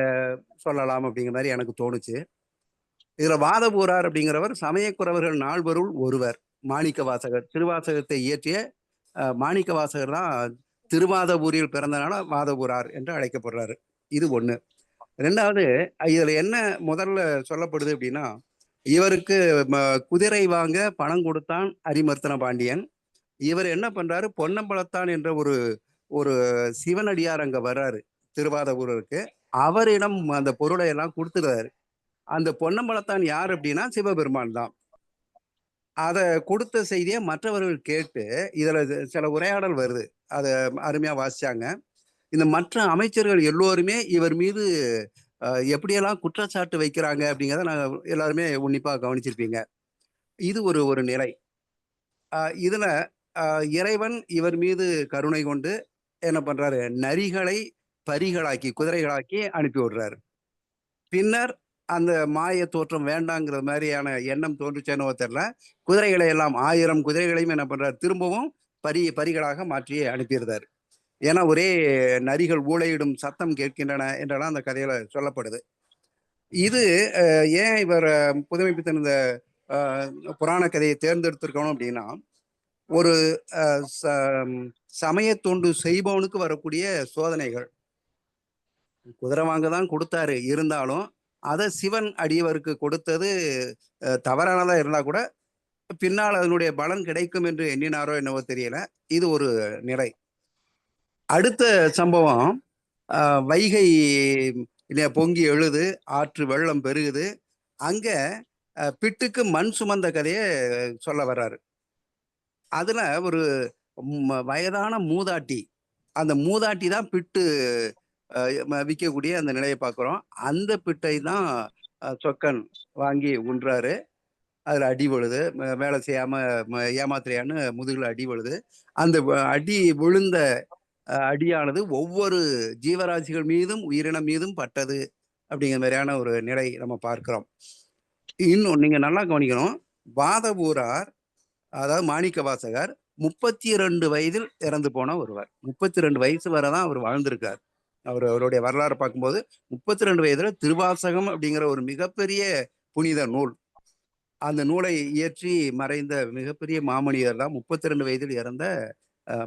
[SPEAKER 5] சொல்லலாம் அப்படிங்கிற மாதிரி எனக்கு தோணுச்சு. இதுல வாதபூரார் அப்படிங்கிறவர் சமயக்குறவர்கள் நால்வருள் ஒருவர். மாணிக்க வாசகர் திருவாசகத்தை இயற்றிய மாணிக்க வாசகர் தான் திருவாதபூரில் பிறந்தனால வாதபூரார் என்று அழைக்கப்படுறாரு. இது ஒண்ணு. ரெண்டாவது, இதுல என்ன முதல்ல சொல்லப்படுது அப்படின்னா, இவருக்கு குதிரை வாங்க பணம் கொடுத்தான் அரிமர்த்தன பாண்டியன். இவர் என்ன பண்றாரு, பொன்னம்பலத்தான் என்ற ஒரு சிவனடியார் அங்க வர்றாரு திருவாதபூருக்கு. அவரிடம் அந்த பொருளை எல்லாம் கொடுத்துறாரு. அந்த பொன்னம்பலத்தான் யார் அப்படின்னா சிவபெருமான் தான். அதை கொடுத்த செய்தியை மற்றவர்கள் கேட்டு இதுல சில உரையாடல் வருது, அதை அருமையா வாசிச்சாங்க. இந்த மற்ற அமைச்சர்கள் எல்லோருமே இவர் மீது எப்படியெல்லாம் குற்றச்சாட்டு வைக்கிறாங்க அப்படிங்கிறத நாங்கள் எல்லாருமே உன்னிப்பா கவனிச்சிருப்பீங்க. இது ஒரு நிலை. இதுல இறைவன் இவர் மீது கருணை கொண்டு என்ன பண்றாரு, நரிகளை பரிகளாக்கி குதிரைகளாக்கி அனுப்பி விடுறாரு. பின்னர் அந்த மாய தோற்றம் வேண்டாங்கிற மாதிரியான எண்ணம் தோன்றுச்சேனோ தெரியல, குதிரைகளை எல்லாம் 1000 குதிரைகளையும் என்ன பண்றாரு, திரும்பவும் பரிகளாக மாற்றி அனுப்பியிருந்தார். ஏன்னா ஒரே நரிகள் ஊளையிடும் சத்தம் கேட்கின்றன என்றெல்லாம் அந்த கதையில சொல்லப்படுது. இது ஏன் இவர் புதுமைப்பித்தன் இந்த புராண கதையை தேர்ந்தெடுத்திருக்கணும் அப்படின்னா, ஒரு சமய தொண்டு செய்பவனுக்கு வரக்கூடிய சோதனைகள். குதிரை வாங்க தான் கொடுத்தாரு, இருந்தாலும் அதை சிவன் அடியவருக்கு கொடுத்தது தவறானதா இருந்தா கூட பின்னால் அதனுடைய பலன் கிடைக்கும் என்று எண்ணினாரோ என்னவோ தெரியல. இது ஒரு நிலை. அடுத்த சம்பவம், வைகை பொங்கி எழுது, ஆற்று வெள்ளம் பெருகுது. அங்க பிட்டுக்கு மண் சுமந்த கதையை சொல்ல வர்றாரு. அதுல ஒரு வயதான மூதாட்டி, அந்த மூதாட்டி தான் பிட்டு விற்கக்கூடிய அந்த நிலையை பார்க்குறோம். அந்த பிட்டை தான் சொக்கன் வாங்கி உண்றாரு. அதுல அடி விழுது, வேலை செய்யாம ஏமாத்திரையான்னு முதுகுல அடி விழுது. அந்த அடி விழுந்த அடியானது ஒவ்வொரு ஜீவராசிகள் மீதும் உயிரினம் மீதும் பட்டது அப்படிங்கிற மாதிரியான ஒரு நிலை நம்ம பார்க்கிறோம். இன்னும் நீங்க நல்லா கவனிக்கணும், வாதபூரார் அதாவது மாணிக்க வாசகர் 32 வயதில் இறந்து போன ஒருவர். 32 வயசு வரைதான் அவர் வாழ்ந்திருக்கார். அவருடைய வரலாறு பார்க்கும்போது 32 வயதுல திருவாசகம் அப்படிங்கிற ஒரு மிகப்பெரிய புனித நூல், அந்த நூலை இயற்றி மறைந்த மிகப்பெரிய மாமனிதர் தான் 32 வயதில் இறந்த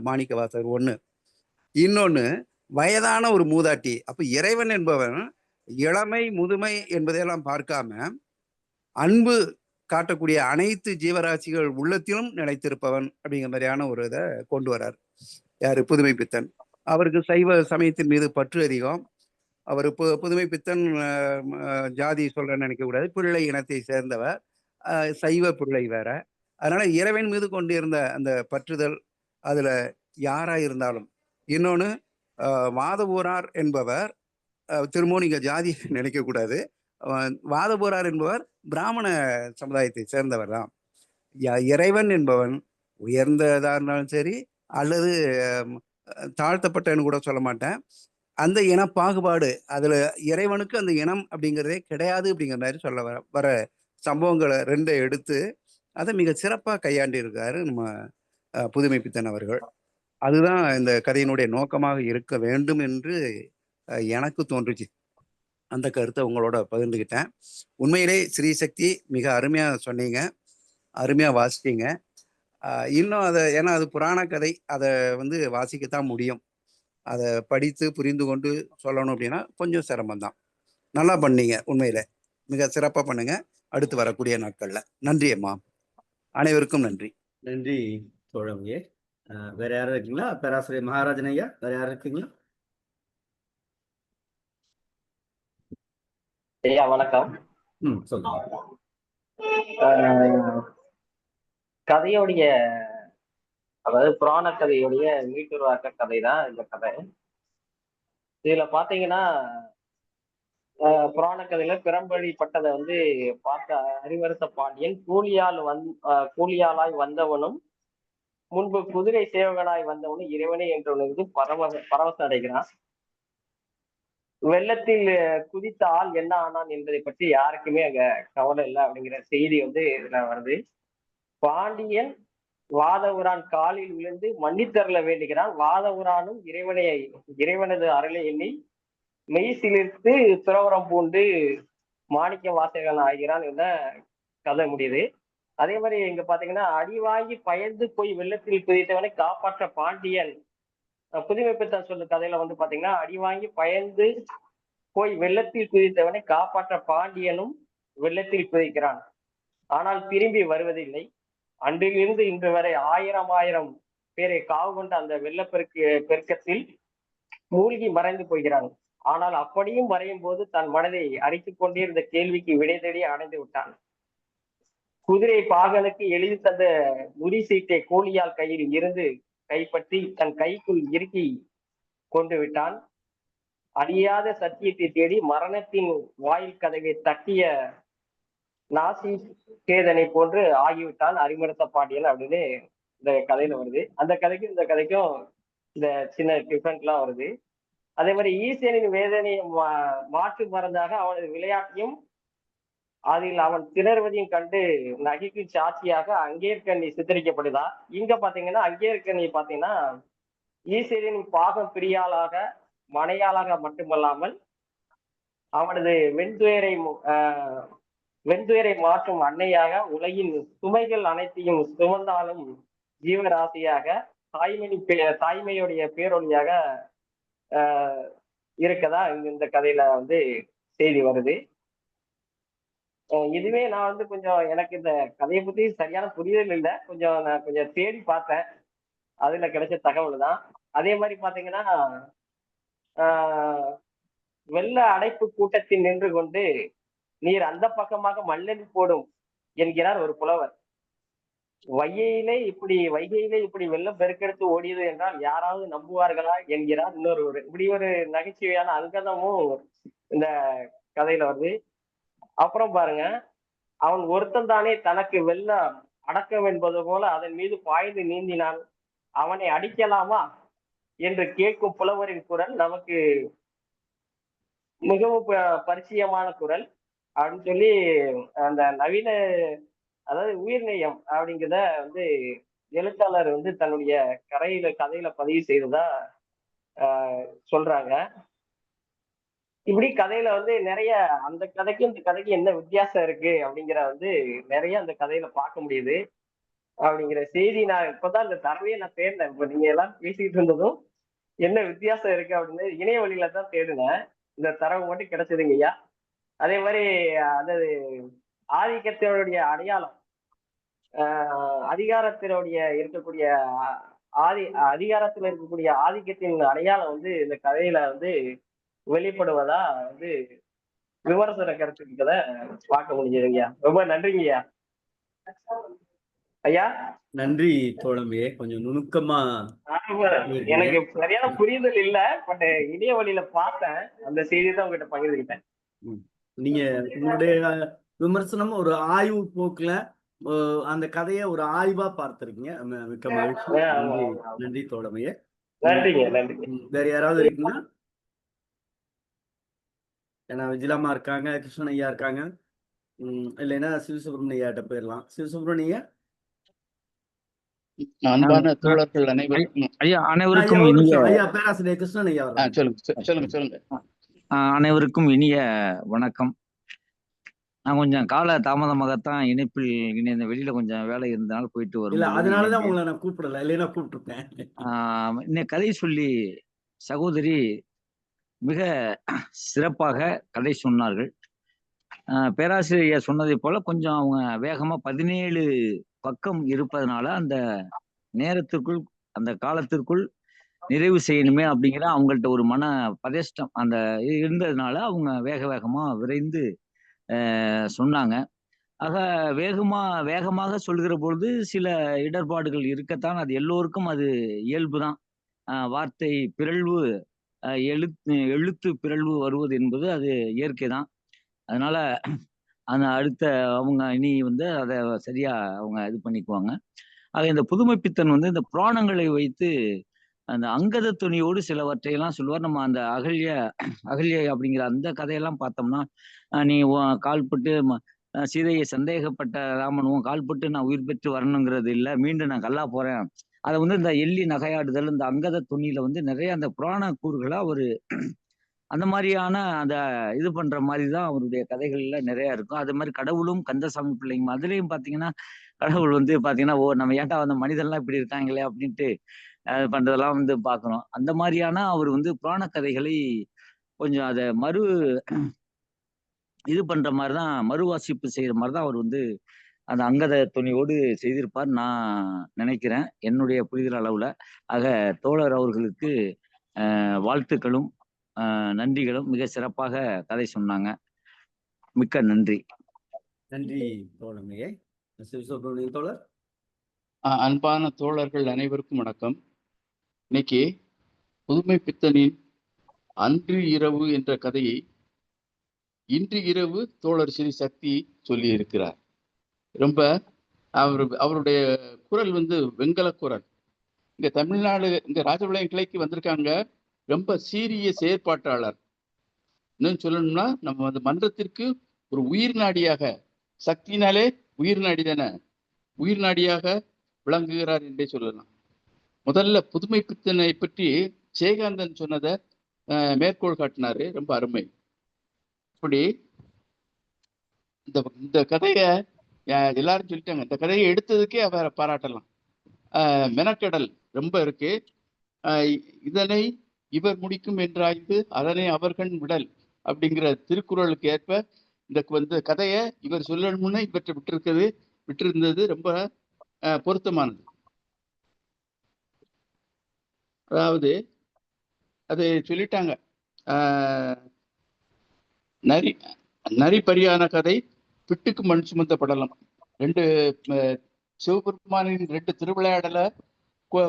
[SPEAKER 5] மாணிக்க வாசகர். ஒண்ணு. இன்னொன்னு, வயதான ஒரு மூதாட்டி. அப்ப இறைவன் என்பவன் இளமை முதுமை என்பதையெல்லாம் பார்க்காம அன்பு காட்டக்கூடிய அனைத்து ஜீவராசிகள் உள்ளத்திலும் நிலைத்திருப்பவன் அப்படிங்கிற மாதிரியான ஒரு இதை கொண்டு வர்றார். யாரு, புதுமைப்பித்தன். அவருக்கு சைவ சமயத்தின் மீது பற்று அதிகம். அவர் புதுமைப்பித்தன் ஜாதி சொல்றேன்னு நினைக்க கூடாது, பிள்ளை இனத்தை சேர்ந்தவர், சைவ பிள்ளை வேற. அதனால இறைவன் மீது கொண்டிருந்த அந்த பற்றுதல் அதுல யாரா இருந்தாலும். இன்னொன்னு, வாதபூரார் என்பவர் திரும்பவும் நீங்க ஜாதி நினைக்க கூடாது, வாதபூரார் என்பவர் பிராமண சமுதாயத்தை சேர்ந்தவர் தான். இறைவன் என்பவன் உயர்ந்ததா இருந்தாலும் சரி அல்லது தாழ்த்தப்பட்டன்னு கூட சொல்ல மாட்டேன், அந்த இன பாகுபாடு அதுல இறைவனுக்கு அந்த இனம் அப்படிங்கிறதே கிடையாது அப்படிங்கிற மாதிரி சொல்ல வர சம்பவங்களை ரெண்டை எடுத்து அதை மிக சிறப்பா கையாண்டு இருக்காரு நம்ம புதுமைப்பித்தன் அவர்கள். அதுதான் இந்த கதையினுடைய நோக்கமாக இருக்க வேண்டும் என்று எனக்கு தோன்றுச்சு. அந்த கருத்தை உங்களோட பகிர்ந்துக்கிட்டேன். உண்மையிலே ஸ்ரீசக்தி மிக அருமையா சொன்னீங்க, அருமையா வாசிட்டீங்க. இன்னும் அதை, ஏன்னா அது புராண கதை, அதை வாசிக்கத்தான் முடியும். அதை படித்து புரிந்து கொண்டு சொல்லணும் அப்படின்னா கொஞ்சம் சிரமம்தான். நல்லா பண்ணீங்க, உண்மையில மிக சிறப்பா பண்ணுங்க அடுத்து வரக்கூடிய நாட்கள்ல. நன்றி அம்மா, அனைவருக்கும் நன்றி.
[SPEAKER 2] நன்றி தோழமையே. வேற யாரும் இருக்கீங்களா? பேராசிரியர் மகாராஜன் ஐயா, வேற யாரும் இருக்கீங்களா?
[SPEAKER 6] ஐயா வணக்கம்.
[SPEAKER 2] சொல்லுங்க.
[SPEAKER 6] கதையோடைய, அதாவது புராண கதையுடைய மீட்டுருவாக்க கதை தான் இந்த கதை. இதுல பாத்தீங்கன்னா புராண கதையில பிறம்படிப்பட்டதை வந்து பார்த்த அரிவரச பாண்டியன் கூலியாளாய் வந்தவனும் முன்பு குதிரை சேவகனாய் வந்தவனும் இறைவனே என்று உணர்ந்து பரவசம் அடைகிறான். வெள்ளத்தில் குதித்த ஆள் என்ன ஆனான் என்பதை பற்றி யாருக்குமே அங்க கவலை இல்லை அப்படிங்கிற செய்தி வந்து இதுல வருது. பாண்டியன் வாதவூரான் காலில் விழுந்து மன்னித்தருள வேண்டுகிறான். வாதவூரானும் இறைவனது அருளை எண்ணி மெய் சிலிர்த்து துறவரம் பூண்டு மாணிக்க வாசகன் ஆகிறான் என்ற கதை முடியுது. அதே மாதிரி இங்க பாத்தீங்கன்னா அடிவாங்கி பயந்து போய் வெள்ளத்தில் குதித்தவனை காப்பாற்ற பாண்டியன், புதுமை பித்தன் சொல்லும் கதையில வந்து பாத்தீங்கன்னா அடிவாங்கி பயந்து போய் வெள்ளத்தில் குதித்தவனை காப்பாற்ற பாண்டியனும் வெள்ளத்தில் குதிக்கிறான். ஆனால் திரும்பி வருவதில்லை. அன்றிலிருந்து இன்று வரை ஆயிரம் பேரை காவு கொண்ட அந்த பெருக்கத்தில் மூழ்கி மறைந்து போகிறான். ஆனால் அப்படியும் மறையும் போது தன் மனதை அடித்துக் கொண்டிருந்த கேள்விக்கு விடை தேடி அடைந்து விட்டான். குதிரை பாகனுக்கு எழுதி தந்த முடி சீட்டை கூலியால் கையில் இருந்து கைப்பற்றி தன் கைக்குள் இறுக்கி கொண்டு விட்டான். அறியாத சத்தியத்தை தேடி மரணத்தின் வாயில் கதவை தட்டிய நாசி கேதனை போன்று ஆகிவிட்டான் அரிமரச பாண்டியன் அப்படின்னு இந்த கதையில வருது. அந்த கதைக்கும் இந்த கதைக்கும் இந்த சின்ன டிஃபரெண்ட் எல்லாம் வருது. அதே மாதிரி ஈசனின் வேதனையை மாற்று மருந்தாக அவனது விளையாட்டையும் அதில் அவன் திணறுவதையும் கண்டு நகைக்கு சாட்சியாக அங்கேற்கண்ணி சித்தரிக்கப்படுதா. இங்க பாத்தீங்கன்னா அங்கேற்கண்ணி பாத்தீங்கன்னா ஈஸ்வரின் பாகம் பிரியாளாக மனையாளாக மட்டுமல்லாமல் அவனது வெண்துயரை மாற்றும் அன்னையாக, உலகின் சுமைகள் அனைத்தையும் சுமந்தாலும் ஜீவராசியாக, தாய்மையுடைய பேரொழியாக இருக்கதா இந்த கதையில வந்து செய்தி வருது. இதுவே நான் வந்து கொஞ்சம் எனக்கு இந்த கதையை பத்தி சரியான புரிதல் இல்லை. நான் கொஞ்சம் தேடி பார்த்தேன். அதுல கிடைச்ச தகவல் தான். அதே மாதிரி பாத்தீங்கன்னா வெள்ள அடைப்பு கூட்டத்தில் நின்று கொண்டு நீர் அந்த பக்கமாக மல்லெண்ணி போடும் என்கிறார் ஒரு புலவர். வைகையிலே இப்படி வெள்ளம் பெருக்கெடுத்து ஓடியது என்றால் யாராவது நம்புவார்களா என்கிறார் இன்னொருவர். இப்படி ஒரு நகைச்சுவையான அங்கதமும் இந்த கதையில வருது. அப்புறம் பாருங்க, அவன் ஒருத்தன் தானே தனக்கு வெள்ளம் அடக்கம் என்பது போல அதன் மீது பாய்ந்து நீந்தினான், அவனை அடிக்கலாமா என்று கேட்கும் புலவரின் குரல் நமக்கு மிகவும் பரிச்சயமான குரல் அப்படின்னு சொல்லி அந்த நவீன அதாவது உயிர்நேயம் அப்படிங்கிறத வந்து எழுத்தாளர் வந்து தன்னுடைய கதையில பதிவு செய்ததா சொல்றாங்க. இப்படி கதையில வந்து நிறைய அந்த கதைக்கும் இந்த கதைக்கு என்ன வித்தியாசம் இருக்கு அப்படிங்கிற வந்து நிறைய அந்த கதையில பார்க்க முடியுது அப்படிங்கிற செய்தி நான் இப்பதான் இந்த தரவையே நான் தேடினேன். இப்ப நீங்க எல்லாம் பேசிட்டு இருந்ததும் என்ன வித்தியாசம் இருக்கு அப்படின்னு இணைய வழியில தான் தேடினேன். இந்த தரவு மட்டும் கிடைச்சதுங்க ஐயா. அதே மாதிரி அந்த ஆதிக்கத்தினுடைய அடையாளம், அதிகாரத்தினுடைய இருக்கக்கூடிய அதிகாரத்துல இருக்கக்கூடிய ஆதிக்கத்தின் அடையாளம் வந்து இந்த கதையில வந்து வெளிப்படுவதா வந்து விமர்சன கருத்துக்களை பார்க்க முடிஞ்சதுங்கய்யா. ரொம்ப நன்றிங்கய்யா. ஐயா
[SPEAKER 2] நன்றி தோழமையே. கொஞ்சம் நுணுக்கமா
[SPEAKER 6] எனக்கு சரியான புரிதல் இல்ல, பட் இணைய வழியில பார்த்தேன். அந்த செய்தி தான் உங்ககிட்ட பகிர்ந்துக்கிட்டேன்.
[SPEAKER 2] நீங்க உங்களுடைய விமர்சனம் ஒரு ஆய்வு போக்குல அந்த கதையை ஒரு ஆய்வா பார்த்திருக்கீங்க. மிக்க மகிழ்ச்சி. நன்றி தோழமையே.
[SPEAKER 6] நன்றிங்க. நன்றி.
[SPEAKER 2] வேற யாராவது இருக்குங்களா? ஏன்னா விஜிலாமா இருக்காங்க, கிருஷ்ணன் ஐயா இருக்காங்க. இல்லைன்னா சிவசுப்ரமணிய ஐயாட்ட போயிடலாம். சிவசுப்ரமணியா.
[SPEAKER 7] அன்பான தோழர்கள் அனைவருக்கும்
[SPEAKER 2] ஐயா பேராசிரியர் கிருஷ்ணன் ஐயா
[SPEAKER 7] சொல்லுங்க.
[SPEAKER 8] அனைவருக்கும் இனிய வணக்கம். நான் கொஞ்சம் கால தாமதமாகத்தான் இணைப்பில் இணைந்த, வெளியில கொஞ்சம் வேலை இருந்தனால போயிட்டு வரும்.
[SPEAKER 2] அதனாலதான் உங்களை நான் கூப்பிடல, இல்லைன்னா கூப்பிட்டுருப்பேன்.
[SPEAKER 8] இன்னைக்கு கதை சொல்லி சகோதரி மிக சிறப்பாக கதை சொன்னார்கள். பேராசிரியர் சொன்னதை போல கொஞ்சம் அவங்க வேகமா 17 பக்கம் இருப்பதனால அந்த நேரத்திற்குள் அந்த காலத்திற்குள் நிறைவு செய்யணுமே அப்படிங்கிற அவங்கள்ட்ட ஒரு மன பதஷ்டம் அந்த இருந்ததுனால அவங்க வேகமா விரைந்து சொன்னாங்க. ஆக வேகமாக சொல்கிற பொழுது சில இடர்பாடுகள் இருக்கத்தான், அது எல்லோருக்கும் அது இயல்புதான். வார்த்தை பிறழ்வு எழுத்து பிறழ்வு வருவது என்பது அது இயற்கை தான். அதனால அந்த அடுத்த அவங்க இனி வந்து அதை சரியா அவங்க இது பண்ணிக்குவாங்க. ஆக இந்த புதுமைப்பித்தன் வந்து இந்த புராணங்களை வைத்து அந்த அங்கத துணியோடு சிலவற்றையெல்லாம் சொல்லுவார். நம்ம அந்த அகல்யை அப்படிங்கிற அந்த கதையெல்லாம் பார்த்தோம்னா, நீ கால்பட்டு சீதையை சந்தேகப்பட்ட ராமன் உன் கால்பட்டு நான் உயிர் பெற்று வரணுங்கிறது இல்ல, மீண்டும் நான் கல்லா போறேன். அதை வந்து இந்த எள்ளி நகையாடுதல், இந்த அங்கத துணியில வந்து நிறைய அந்த புராண கூறுகளா ஒரு அந்த மாதிரியான அந்த இது பண்ற மாதிரி தான் அவருடைய கதைகள்ல நிறைய இருக்கும். அது மாதிரி கடவுளும் கந்தசாமி பிள்ளைங்க அதுலயும் பாத்தீங்கன்னா, கடவுள் வந்து பாத்தீங்கன்னா, ஓ நம்ம ஏன்டா அந்த மனிதன்லாம் இப்படி இருக்காங்களே அப்படின்ட்டு பண்றதெல்லாம் வந்து பாக்குறோம். அந்த மாதிரியான அவர் வந்து புராண கதைகளை கொஞ்சம் அதை இது பண்ற மாதிரிதான், மறுவாசிப்பு செய்யற மாதிரிதான் அவர் வந்து அந்த அங்கத துணியோடு செய்திருப்பார் நான் நினைக்கிறேன், என்னுடைய புரிதல் அளவுல. ஆக தோழர் அவர்களுக்கு வாழ்த்துக்களும் நன்றிகளும். மிக சிறப்பாக கதை சொன்னாங்க. மிக்க நன்றி.
[SPEAKER 2] நன்றி தோழமையே. சிவசுப்ரமணியன் தோழர்.
[SPEAKER 7] அன்பான தோழர்கள் அனைவருக்கும் வணக்கம். இன்னைக்கு புதுமைப்பித்தனின் அன்று இரவு என்ற கதையை இன்று இரவு தோழர் ஸ்ரீ சக்தி சொல்லி இருக்கிறார். ரொம்ப அவருடைய குரல் வந்து வெங்கல குரல். இங்க தமிழ்நாடு இங்க ராஜபாளையம் கிளைக்கு வந்திருக்காங்க. ரொம்ப சீரிய செயற்பாட்டாளர். இன்னும் சொல்லணும்னா நம்ம அந்த மன்றத்திற்கு ஒரு உயிர் நாடியாக, சக்தினாலே உயிர் நாடி தானே, உயிர் நாடியாக விளங்குகிறார் என்றே சொல்லலாம். முதல்ல புதுமைப்பித்தனை பற்றி ஜெயகாந்தன் சொன்னதை மேற்கோள் காட்டினாரு, ரொம்ப அருமை. இப்படி இந்த கதையை எல்லாரும் சொல்லிட்டாங்க. இந்த கதையை எடுத்ததுக்கே அவரை பாராட்டலாம். மெனக்கடல் ரொம்ப இருக்கு. இதனை இவர் முடிக்கும் என்றாய்ந்து அதனை அவர்கள் விடல் அப்படிங்கிற திருக்குறளுக்கு ஏற்ப இந்த கதையை இவர் சொல்லணும்னு இவற்றை விட்டிருந்தது ரொம்ப பொருத்தமானது. அதாவது அது சொல்லிட்டாங்க, நரி பரியான கதை பிட்டுக்கு மண் சுமந்த படலம். சிவபெருமானின் 2 திருவிளையாடலை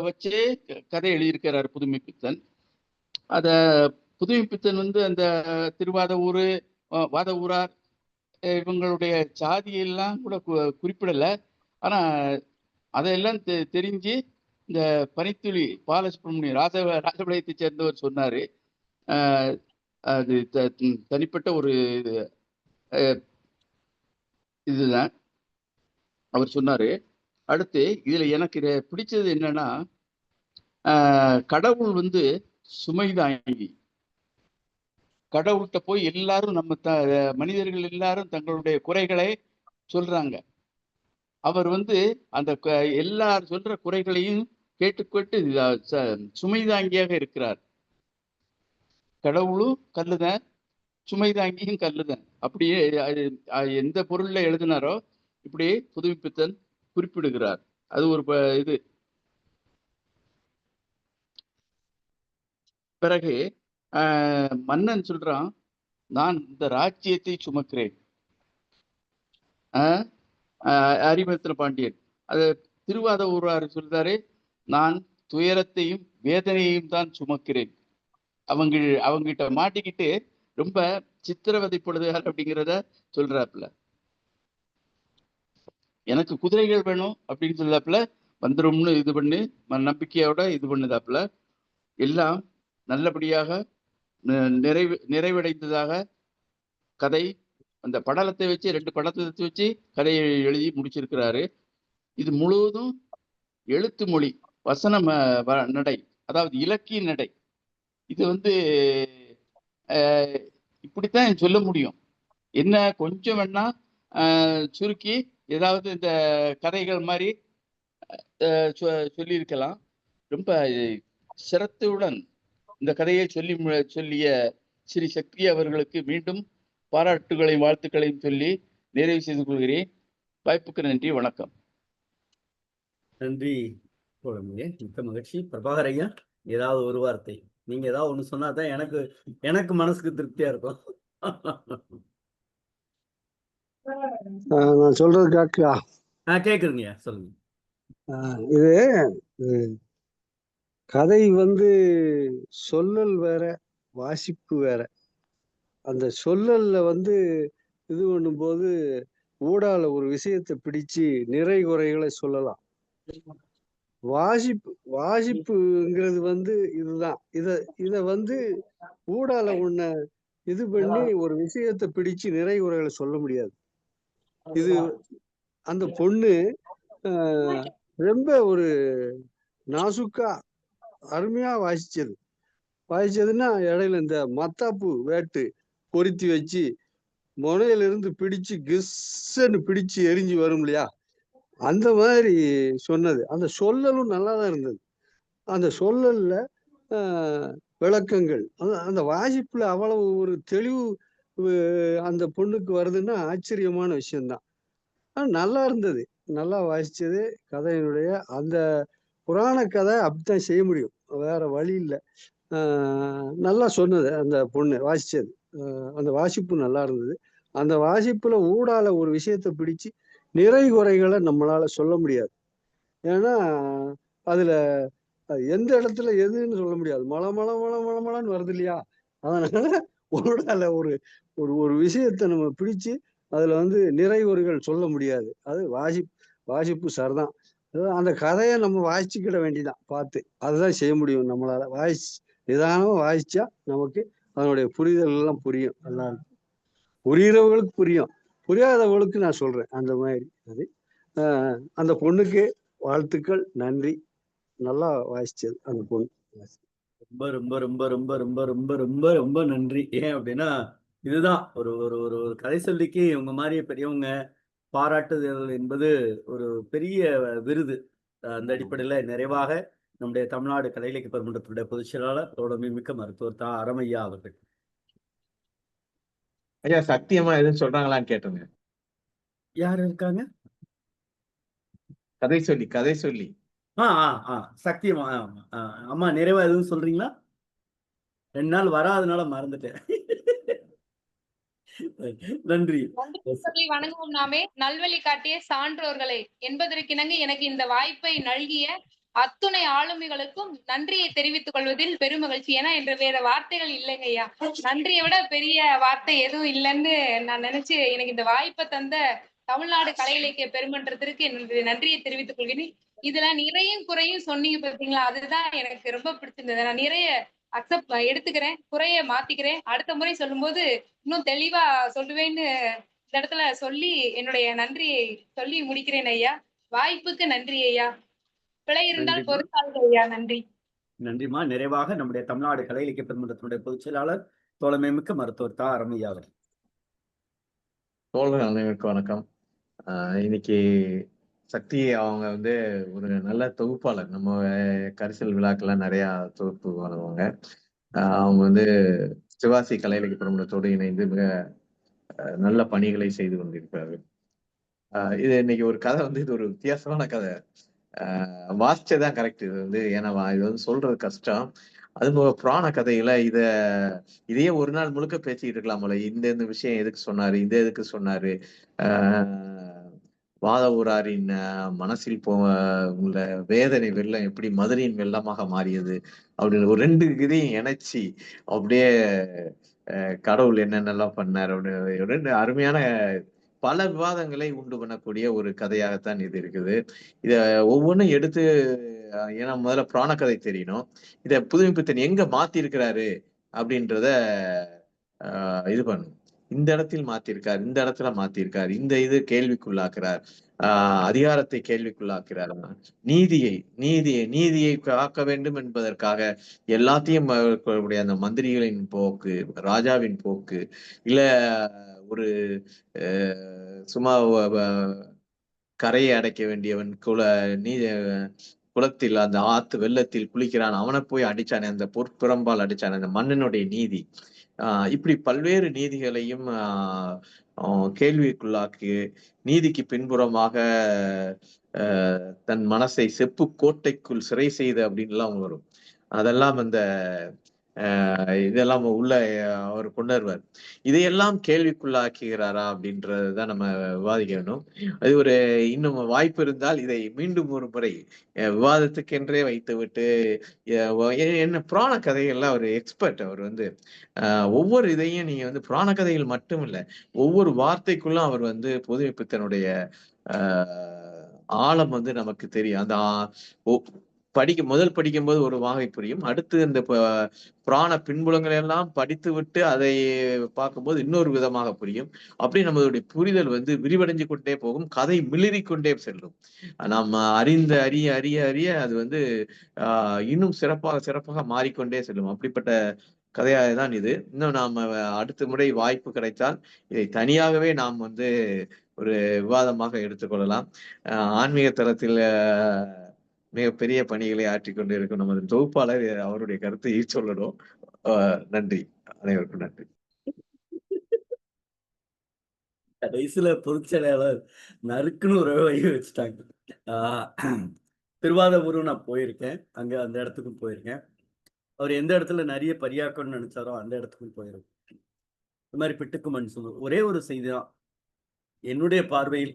[SPEAKER 7] வச்சு கதை எழுதியிருக்கிறார் புதுமைப்பித்தன். அத புதுமைப்பித்தன் வந்து அந்த திருவாதவூர், வாதவூரார் இவங்களுடைய சாதியெல்லாம் கூட குறிப்பிடல. ஆனா அதையெல்லாம் தெரிஞ்சு இந்த பனித்துளி பாலசுப்ரமணியம் ராஜபாளையத்தை சேர்ந்தவர் சொன்னாரு. அது தனிப்பட்ட ஒரு இதுதான் அவர் சொன்னாரு. அடுத்து இதுல எனக்கு பிடிச்சது என்னன்னா, கடவுள் வந்து சுமைதாங்கி. கடவுள்கிட்ட போய் எல்லாரும் மனிதர்கள் எல்லாரும் தங்களுடைய குறைகளை சொல்றாங்க. அவர் வந்து அந்த எல்லார் சொல்ற குறைகளையும் கேட்டுக்கொண்டு சுமைதாங்கியாக இருக்கிறார். கடவுளும் கல்லுதான், சுமைதாங்கியும் கல்லுதான். அப்படியே எந்த பொருள்ல எழுதினாரோ இப்படி புதுமைப்பித்தன் குறிப்பிடுகிறார். அது ஒரு இது. பிறகு மன்னன் சொல்றான், நான் இந்த ராஜ்யத்தை சுமக்கிறேன். அரிமர்த்தன பாண்டியன் அது திருவாதவூரார் சொல்றாரு, நான் துயரத்தையும் வேதனையையும் தான் சுமக்கிறேன். அவங்கிட்ட மாட்டிக்கிட்டு ரொம்ப சித்திரவதைப்படுதுகள் அப்படிங்கிறத சொல்றாப்புல. எனக்கு குதிரைகள் வேணும் அப்படின்னு சொல்லாப்புல, வந்துரும்னு இது பண்ணி நம்பிக்கையோட இது பண்ணுதாப்புல. எல்லாம் நல்லபடியாக நிறைவடைந்ததாக கதை. அந்த படலத்தை வச்சு 2 படத்தை வச்சு கதையை எழுதி முடிச்சிருக்கிறாரு. இது முழுவதும் எழுத்து மொழி, வசன நடை, அதாவது இலக்கிய நடை. இது வந்து இப்படித்தான் சொல்ல முடியும். என்ன கொஞ்சம் வேணா சுருக்கி ஏதாவது இந்த கதைகள் மாதிரி சொல்லியிருக்கலாம். ரொம்ப சிரத்துடன் இந்த கதையை சொல்லிய ஸ்ரீ சக்தி அவர்களுக்கு மீண்டும் பாராட்டுகளையும் வாழ்த்துக்களையும் சொல்லி நிறைவு செய்து கொள்கிறேன். வாய்ப்புக்கு நன்றி, வணக்கம்.
[SPEAKER 2] நன்றி தோழமையே, மிக்க மகிழ்ச்சி. பிரபாகர் ஐயா, ஏதாவது ஒரு வார்த்தை, நீங்க ஏதாவது ஒண்ணு சொன்னாதான் எனக்கு மனசுக்கு திருப்தியா இருக்கும்.
[SPEAKER 9] நான் சொல்றது கேட்குதா?
[SPEAKER 2] கேக்குறீங்க, சொல்லுங்க.
[SPEAKER 9] இது கதை சொல்லல் வேற, வாசிப்பு வேற. அந்த சொல்லல்ல இது பண்ணும்போது ஊடால ஒரு விஷயத்தை பிடிச்சு நிறை குறைகளை சொல்லலாம். வாசிப்புங்கிறது இதுதான். இத ஊடால உன்னை இது பண்ணி ஒரு விஷயத்தை பிடிச்சு நிறை குறைகளை சொல்ல முடியாது. இது அந்த பொண்ணு ரொம்ப ஒரு நாசுக்கா அருமையா வாசிச்சதுன்னா இடையில இந்த மத்தாப்பு வேட்டு பொருத்தி வச்சு முனையில இருந்து பிடிச்சு கிஸ்ன்னு பிடிச்சு எரிஞ்சு வரும் இல்லையா, அந்த மாதிரி சொன்னது. அந்த சொல்லலும் நல்லா தான் இருந்தது. அந்த சொல்லல்ல விளக்கங்கள், அந்த வாசிப்புல அவ்வளவு ஒரு தெளிவு அந்த பொண்ணுக்கு வருதுன்னா ஆச்சரியமான விஷயம்தான். நல்லா இருந்தது. நல்லா வாசிச்சது. கதையினுடைய அந்த புராண கதை அப்படித்தான் செய்ய முடியும், வேற வழி இல்லை. நல்லா சொன்னது அந்த பொண்ணு வாசிச்சது. அந்த வாசிப்பு நல்லா இருந்தது. அந்த வாசிப்புல ஊடால ஒரு விஷயத்தை பிடிச்சு நிறை குறைகளை நம்மளால சொல்ல முடியாது. ஏன்னா அதுல எந்த இடத்துல எதுன்னு சொல்ல முடியாது. மலன்னு வருது இல்லையா, அதனால ஊடால ஒரு ஒரு ஒரு விஷயத்தை நம்ம பிடிச்சு அதுல நிறை குறைகள் சொல்ல முடியாது. அது வாசிப்பு சார்தான். அந்த கதையை நம்ம வாசிச்சுக்கிட வேண்டிதான் பார்த்து. அதுதான் செய்ய முடியும் நம்மளால. நிதானமா வாசிச்சா நமக்கு அதனுடைய புரிதல் எல்லாம் புரியும். எல்லாருக்கும் புரியுறவங்களுக்கு புரியும், புரியாதவங்களுக்கு நான் சொல்றேன் அந்த மாதிரி. அது அந்த பொண்ணுக்கு வாழ்த்துக்கள், நன்றி. நல்லா வாசிச்சது அந்த பொண்ணு.
[SPEAKER 2] ரொம்ப ரொம்ப ரொம்ப ரொம்ப ரொம்ப ரொம்ப ரொம்ப ரொம்ப நன்றி. ஏன் அப்படின்னா இதுதான் ஒரு ஒரு ஒரு ஒரு கதை சொல்லிக்கு உங்க மாதிரி பெரியவங்க பாராட்டுதல் என்பது ஒரு பெரிய விருது. அந்த அடிப்படையில நிறைவாக நம்முடைய தமிழ்நாடு கலை இலக்கிய பெருமன்றத்துடைய பொதுச் செயலாளர் தோழமை மிக்க மருத்துவர் தா அரமையா அவர்கள்.
[SPEAKER 10] ஐயா சத்தியமா எதுவும் சொல்றாங்களான்னு கேட்டுங்க.
[SPEAKER 2] யார் இருக்காங்க?
[SPEAKER 10] கதை சொல்லி
[SPEAKER 2] சத்தியமா. அம்மா நிறைவா எதுவும் சொல்றீங்களா? 2 நாள் வராதனால மறந்துட்டேன். நன்றி.
[SPEAKER 1] சொல்லி வணங்குவோம் நாமே. நல்வழி காட்டிய சான்றோர்களே என்பதற்கிணங்க எனக்கு இந்த வாய்ப்பை நல்கிய அத்துணை ஆளுமைகளுக்கும் நன்றியை தெரிவித்துக் கொள்வதில் பெருமகிழ்ச்சி. ஏன்னா என்று வேற வார்த்தைகள் இல்லைங்க ஐயா. நன்றியை விட பெரிய வார்த்தை எதுவும் இல்லைன்னு நான் நினைச்சு எனக்கு இந்த வாய்ப்பை தந்த தமிழ்நாடு கலை இலக்கிய பெருமன்றத்திற்கு என்னுடைய நன்றியை தெரிவித்துக் கொள்கிறேன். இதுல நிறையும் குறையும் சொன்னீங்க பார்த்தீங்களா, அதுதான் எனக்கு ரொம்ப பிடிச்சிருந்தது. நான் நிறைய அக்செப்ட் எடுத்துக்கிறேன், குறைய மாத்திக்கிறேன். அடுத்த முறை சொல்லும்போது இன்னும் தெளிவா சொல்லுவேன்னு இந்த இடத்துல சொல்லி என்னுடைய நன்றியை சொல்லி முடிக்கிறேன் ஐயா. வாய்ப்புக்கு நன்றி ஐயா. பிழை இருந்தால் பொறுத்தாள்கள் ஐயா. நன்றி.
[SPEAKER 2] நன்றிமா. நிறைவாக நம்முடைய தமிழ்நாடு கலை இலக்கிய பெருமன்றத்தினுடைய பொதுச் செயலாளர் தோழமை மிக்க மருத்துவர் தா அரமையா அவர்கள்.
[SPEAKER 10] தோழர்கள் அனைவருக்கும் வணக்கம். இன்னைக்கு சக்தி அவங்க ஒரு நல்ல தொகுப்பாளர். நம்ம கரிசல் விழாக்கெல்லாம் நிறைய தொகுப்பு வருவாங்க. அவங்க சிவாசி கலை இலக்கிய பெருமன்றத்தோடு இணைந்து மிக நல்ல பணிகளை செய்து கொண்டிருக்கிறார்கள். இது இன்னைக்கு ஒரு கதை இது ஒரு வித்தியாசமான கதை. வாசிச்சதான் கரெக்ட். இது ஏன்னா இது சொல்றது கஷ்டம். அது போக புராண கதையில இதையே ஒரு நாள் முழுக்க பேசிக்கிட்டு இருக்கலாம் போல. இந்த விஷயம் எதுக்கு சொன்னாரு, இந்த எதுக்கு சொன்னாரு, வாத ஊராரின் மனசில் உள்ள வேதனை வெள்ளம் எப்படி மதுரையின் வெள்ளமாக மாறியது அப்படின்னு ஒரு 2 இதையும் இணைச்சி அப்படியே கடவுள் என்னென்னலாம் பண்ணார் அப்படின்னு 2 அருமையான பல விவாதங்களை உண்டு பண்ணக்கூடிய ஒரு கதையாகத்தான் இது இருக்குது. இத ஒவ்வொன்றும் எடுத்து, ஏன்னா முதல்ல புராண கதை தெரியணும். இத புதுமைப்பித்தன் எங்க மாத்தி இருக்கிறாரு அப்படின்றத இது பண்ணும். இந்த இடத்தில் மாத்திருக்கார், இந்த இடத்துல மாத்திருக்கார், இந்த இது கேள்விக்குள்ளாக்குறார், அதிகாரத்தை கேள்விக்குள்ளாக்குறார், நீதியை காக்க வேண்டும் என்பதற்காக எல்லாத்தையும் அந்த மந்திரிகளின் போக்கு, ராஜாவின் போக்கு, இல்ல ஒரு சும்மா கரையை அடைக்க வேண்டியவன் குளத்தில் அந்த ஆத்து வெள்ளத்தில் குளிக்கிறான், அவனை போய் அடிச்சானே, அந்த பொற்பிரம்பால் அடிச்சானே, அந்த மன்னனுடைய நீதி, இப்படி பல்வேறு நீதிகளையும் கேள்விக்குள்ளாக்கி நீதிக்கு பின்புறமாக தன் மனசை செப்பு கோட்டைக்குள் சிறை செய்த அப்படின்லாம் வரும். அதெல்லாம் அந்த இதெல்லாம் உள்ள அவர் கொண்டு வருவார். இதையெல்லாம் கேள்விக்குள்ளாக்குகிறாரா அப்படின்றதுதான் நம்ம விவாதிக்கணும். அது ஒரு இன்னும் வாய்ப்பு இருந்தால் இதை மீண்டும் ஒரு முறை விவாதத்துக்கென்றே வைத்துவிட்டு என்ன புராண கதைகள்ல ஒரு எக்ஸ்பர்ட். அவர் வந்து ஒவ்வொரு இதையும் நீங்க வந்து புராண கதைகள் மட்டும் இல்ல, ஒவ்வொரு வார்த்தைக்குள்ளும் அவர் வந்து புதுமைப்பித்தனுடைய ஆழம் வந்து நமக்கு தெரியும். அந்த முதல் படிக்கும்போது ஒரு வகை புரியும். அடுத்து இந்த புராண பின்புலங்களை எல்லாம் படித்து விட்டு அதை பார்க்கும்போது இன்னொரு விதமாக புரியும். அப்படி நம்மளுடைய புரிதல் வந்து விரிவடைஞ்சு கொண்டே போகும். கதை மிளிரி கொண்டே செல்லும். நாம் அறிந்த அறிய அறிய அறிய அது வந்து இன்னும் சிறப்பாக மாறிக்கொண்டே செல்லும். அப்படிப்பட்ட கதையாக தான் இது. இன்னும் நாம அடுத்த முறை வாய்ப்பு கிடைத்தால் இதை தனியாகவே நாம் வந்து ஒரு விவாதமாக எடுத்துக்கொள்ளலாம். ஆன்மீக தளத்தில் மிகப்பெரிய பணிகளை ஆற்றிக் கொண்டு இருக்கும் நமது தொகுப்பாளர் அவருடைய கருத்தை சொல்லணும். நன்றி, அனைவருக்கும் நன்றி.
[SPEAKER 2] கடைசியில பொதுச்செயலாளர் நறுக்குன்னு ஒரு வழி வச்சுட்டாங்க. திருவாதபுரம் நான் போயிருக்கேன், அங்க அந்த இடத்துக்கும் போயிருக்கேன். அவர் எந்த இடத்துல நிறைய பரியாக்கணும்னு நினைச்சாரோ அந்த இடத்துக்கும் போயிருக்கேன். இந்த மாதிரி பிட்டுக்கு மண் சொல்லு ஒரே ஒரு செய்தி தான். என்னுடைய பார்வையில்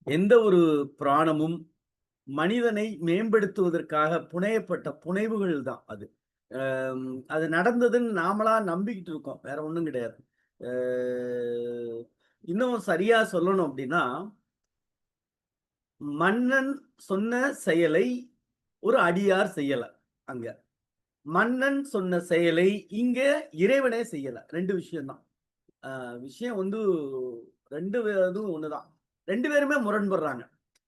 [SPEAKER 2] எந்த ஒரு புராணமும் மனிதனை மேம்படுத்துவதற்காக புனையப்பட்ட புனைவுகள் தான் அது. அது நடந்ததுன்னு நாமளா நம்பிக்கிட்டு இருக்கோம், வேற ஒண்ணும் கிடையாது. இன்னும் சரியா சொல்லணும் அப்படின்னா, மன்னன் சொன்ன செயலை ஒரு அடியார் செய்யல. அங்க மன்னன் சொன்ன செயலை இங்க இறைவனே செய்யல. ரெண்டு விஷயம்தான். விஷயம் வந்து ரெண்டு இதுவும் ஒண்ணுதான். ரெண்டு பேருமே முரண்படுறாங்க.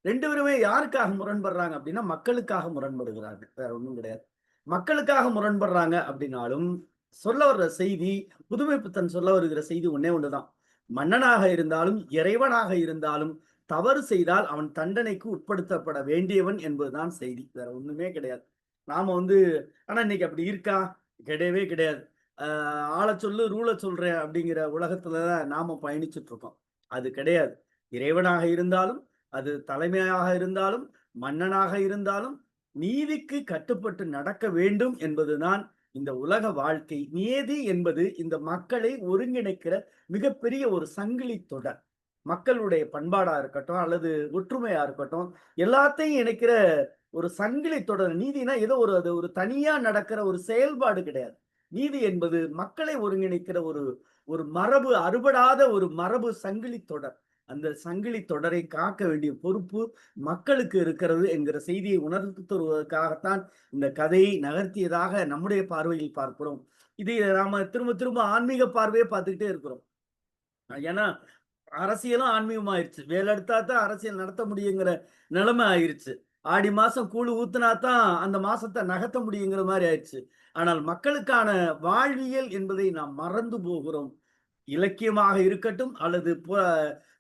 [SPEAKER 2] ரெண்டு பேருமே யாருக்காக முரண்படுறாங்க அப்படின்னா மக்களுக்காக முரண்படுகிறாங்க, வேற ஒண்ணும் கிடையாது. மக்களுக்காக முரண்படுறாங்க அப்படின்னாலும் சொல்ல வர்ற செய்தி, புதுமைப்பித்தன் சொல்ல வருகிற செய்தி ஒன்னே ஒண்ணுதான். மன்னனாக இருந்தாலும் இறைவனாக இருந்தாலும் தவறு செய்தால் அவன் தண்டனைக்கு உட்படுத்தப்பட வேண்டியவன் என்பதுதான் செய்தி, வேற ஒண்ணுமே கிடையாது. நாம வந்து ஆனா இன்னைக்கு அப்படி இருக்கா? கிடையவே கிடையாது. ஆளை சொல்லு ரூலை சொல்றேன் அப்படிங்கிற உலகத்துலதான் நாம பயணிச்சுட்டு இருக்கோம். அது கிடையாது. இறைவனாக இருந்தாலும், அது தலைமையாக இருந்தாலும், மன்னனாக இருந்தாலும் நீதிக்கு கட்டுப்பட்டு நடக்க வேண்டும் என்பதுதான் இந்த உலக வாழ்க்கை. நீதி என்பது இந்த மக்களை ஒருங்கிணைக்கிற மிகப்பெரிய ஒரு சங்கிலி தொடர். மக்களுடைய பண்பாடா இருக்கட்டும் அல்லது ஒற்றுமையா இருக்கட்டும், எல்லாத்தையும் இணைக்கிற ஒரு சங்கிலி தொடர். நீதினா ஏதோ அது ஒரு தனியா நடக்கிற ஒரு செயல்பாடு கிடையாது. நீதி என்பது மக்களை ஒருங்கிணைக்கிற ஒரு மரபு, அறுபடாத ஒரு மரபு சங்கிலி தொடர். அந்த சங்கிலி தொடரை காக்க வேண்டிய பொறுப்பு மக்களுக்கு இருக்கிறது என்கிற செய்தியை உணர்த்து தருவதற்காகத்தான் இந்த கதையை நகர்த்தியதாக நம்முடைய பார்வையில் பார்க்கிறோம். இது நாம திரும்ப திரும்ப ஆன்மீக பார்வையை பார்த்துக்கிட்டே இருக்கிறோம். ஏன்னா அரசியலும் ஆன்மீகம் ஆயிடுச்சு. வேலெடுத்தா தான் அரசியல் நடத்த முடியுங்கிற நிலைமை ஆயிடுச்சு. ஆடி மாசம் கூழு ஊத்துனா தான் அந்த மாசத்தை நகர்த்த முடியுங்கிற மாதிரி ஆயிடுச்சு. ஆனால் மக்களுக்கான வாழ்வியல் என்பதை நாம் மறந்து போகிறோம். இலக்கியமாக இருக்கட்டும் அல்லது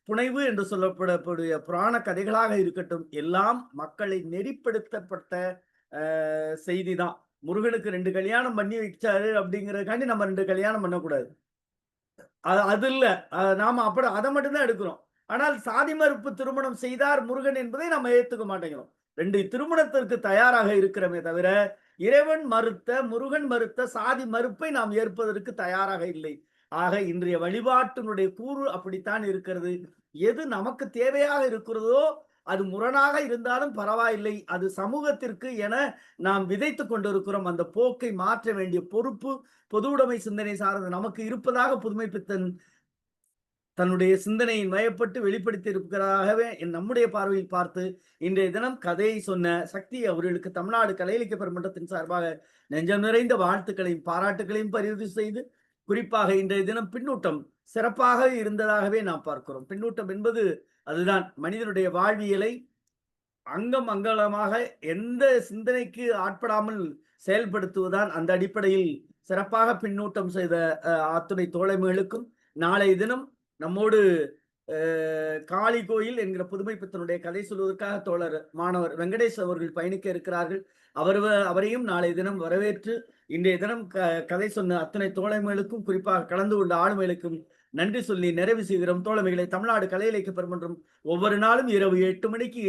[SPEAKER 2] புனைவு என்று சொல்லப்படக்கூடிய புராண கதைகளாக இருக்கட்டும், எல்லாம் மக்களை நெறிப்படுத்தப்பட்ட செய்தி தான். முருகனுக்கு 2 கல்யாணம் பண்ணி வச்சாரு அப்படிங்கிறதுக்காண்டி நம்ம 2 கல்யாணம் பண்ணக்கூடாது. அது இல்ல. நாம அதை மட்டும்தான் எடுக்கிறோம். ஆனால் சாதி மறுப்பு திருமணம் செய்தார் முருகன் என்பதை நம்ம ஏத்துக்க மாட்டேங்கிறோம். 2 திருமணத்திற்கு தயாராக இருக்கிறோமே தவிர இறைவன் மறுத்த, முருகன் மறுத்த சாதி மறுப்பை நாம் ஏற்பதற்கு தயாராக இல்லை. ஆக இன்றைய வழிபாட்டினுடைய கூறு அப்படித்தான் இருக்கிறது. எது நமக்கு தேவையாக இருக்கிறதோ அது முரணாக இருந்தாலும் பரவாயில்லை, அது சமூகத்திற்கு என நாம் விதைத்து கொண்டிருக்கிறோம். அந்த போக்கை மாற்ற வேண்டிய பொறுப்பு பொதுவுடைமை சிந்தனை சார்ந்து நமக்கு இருப்பதாக புதுமைப்பித்தன் தன்னுடைய சிந்தனையின் வயப்பட்டு வெளிப்படுத்தி இருக்கிறதாகவே நம்முடைய பார்வையில் பார்த்து இன்றைய தினம் கதையை சொன்ன சக்தி அவர்களுக்கு தமிழ்நாடு கலை இலக்கிய பெருமன்றத்தின் சார்பாக நெஞ்சம் நிறைந்த வாழ்த்துக்களையும் பாராட்டுகளையும் பதிவு செய்து, குறிப்பாக இன்றைய தினம் பின்னூட்டம் சிறப்பாக இருந்ததாகவே நாம் பார்க்கிறோம். பின்னூட்டம் என்பது அதுதான் மனிதனுடைய வாழ்வியலை அங்கம் அங்கலமாக எந்த சிந்தனைக்கு ஆட்படாமல் செயல்படுத்துவதுதான். அந்த அடிப்படையில் சிறப்பாக பின்னூட்டம் செய்த அத்துணை தோழமைகளுக்கும், நாளை தினம் நம்மோடு காளி கோயில் என்கிற புதுமைப்பித்தனுடைய கதை சொல்வதற்காக தோழர் மாணவர் வெங்கடேஷ் அவர்கள் பயணிக்க இருக்கிறார்கள். அவரையும் நாளை தினம் வரவேற்று இன்றைய தினம் கதை சொன்ன அத்தனை தோழமைகளுக்கும், குறிப்பாக கலந்து கொண்ட ஆளுமைகளுக்கும் நன்றி சொல்லி நிறைவு செய்கிறோம். தோழமைகளை தமிழ்நாடு கலை இலக்கிய பெருமன்றம் ஒவ்வொரு நாளும் இரவு 8 மணிக்கு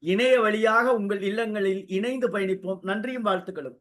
[SPEAKER 2] இணைய வழியாக உங்கள் இல்லங்களில் இணைந்து பயணிப்போம். நன்றியும் வாழ்த்துக்களும்.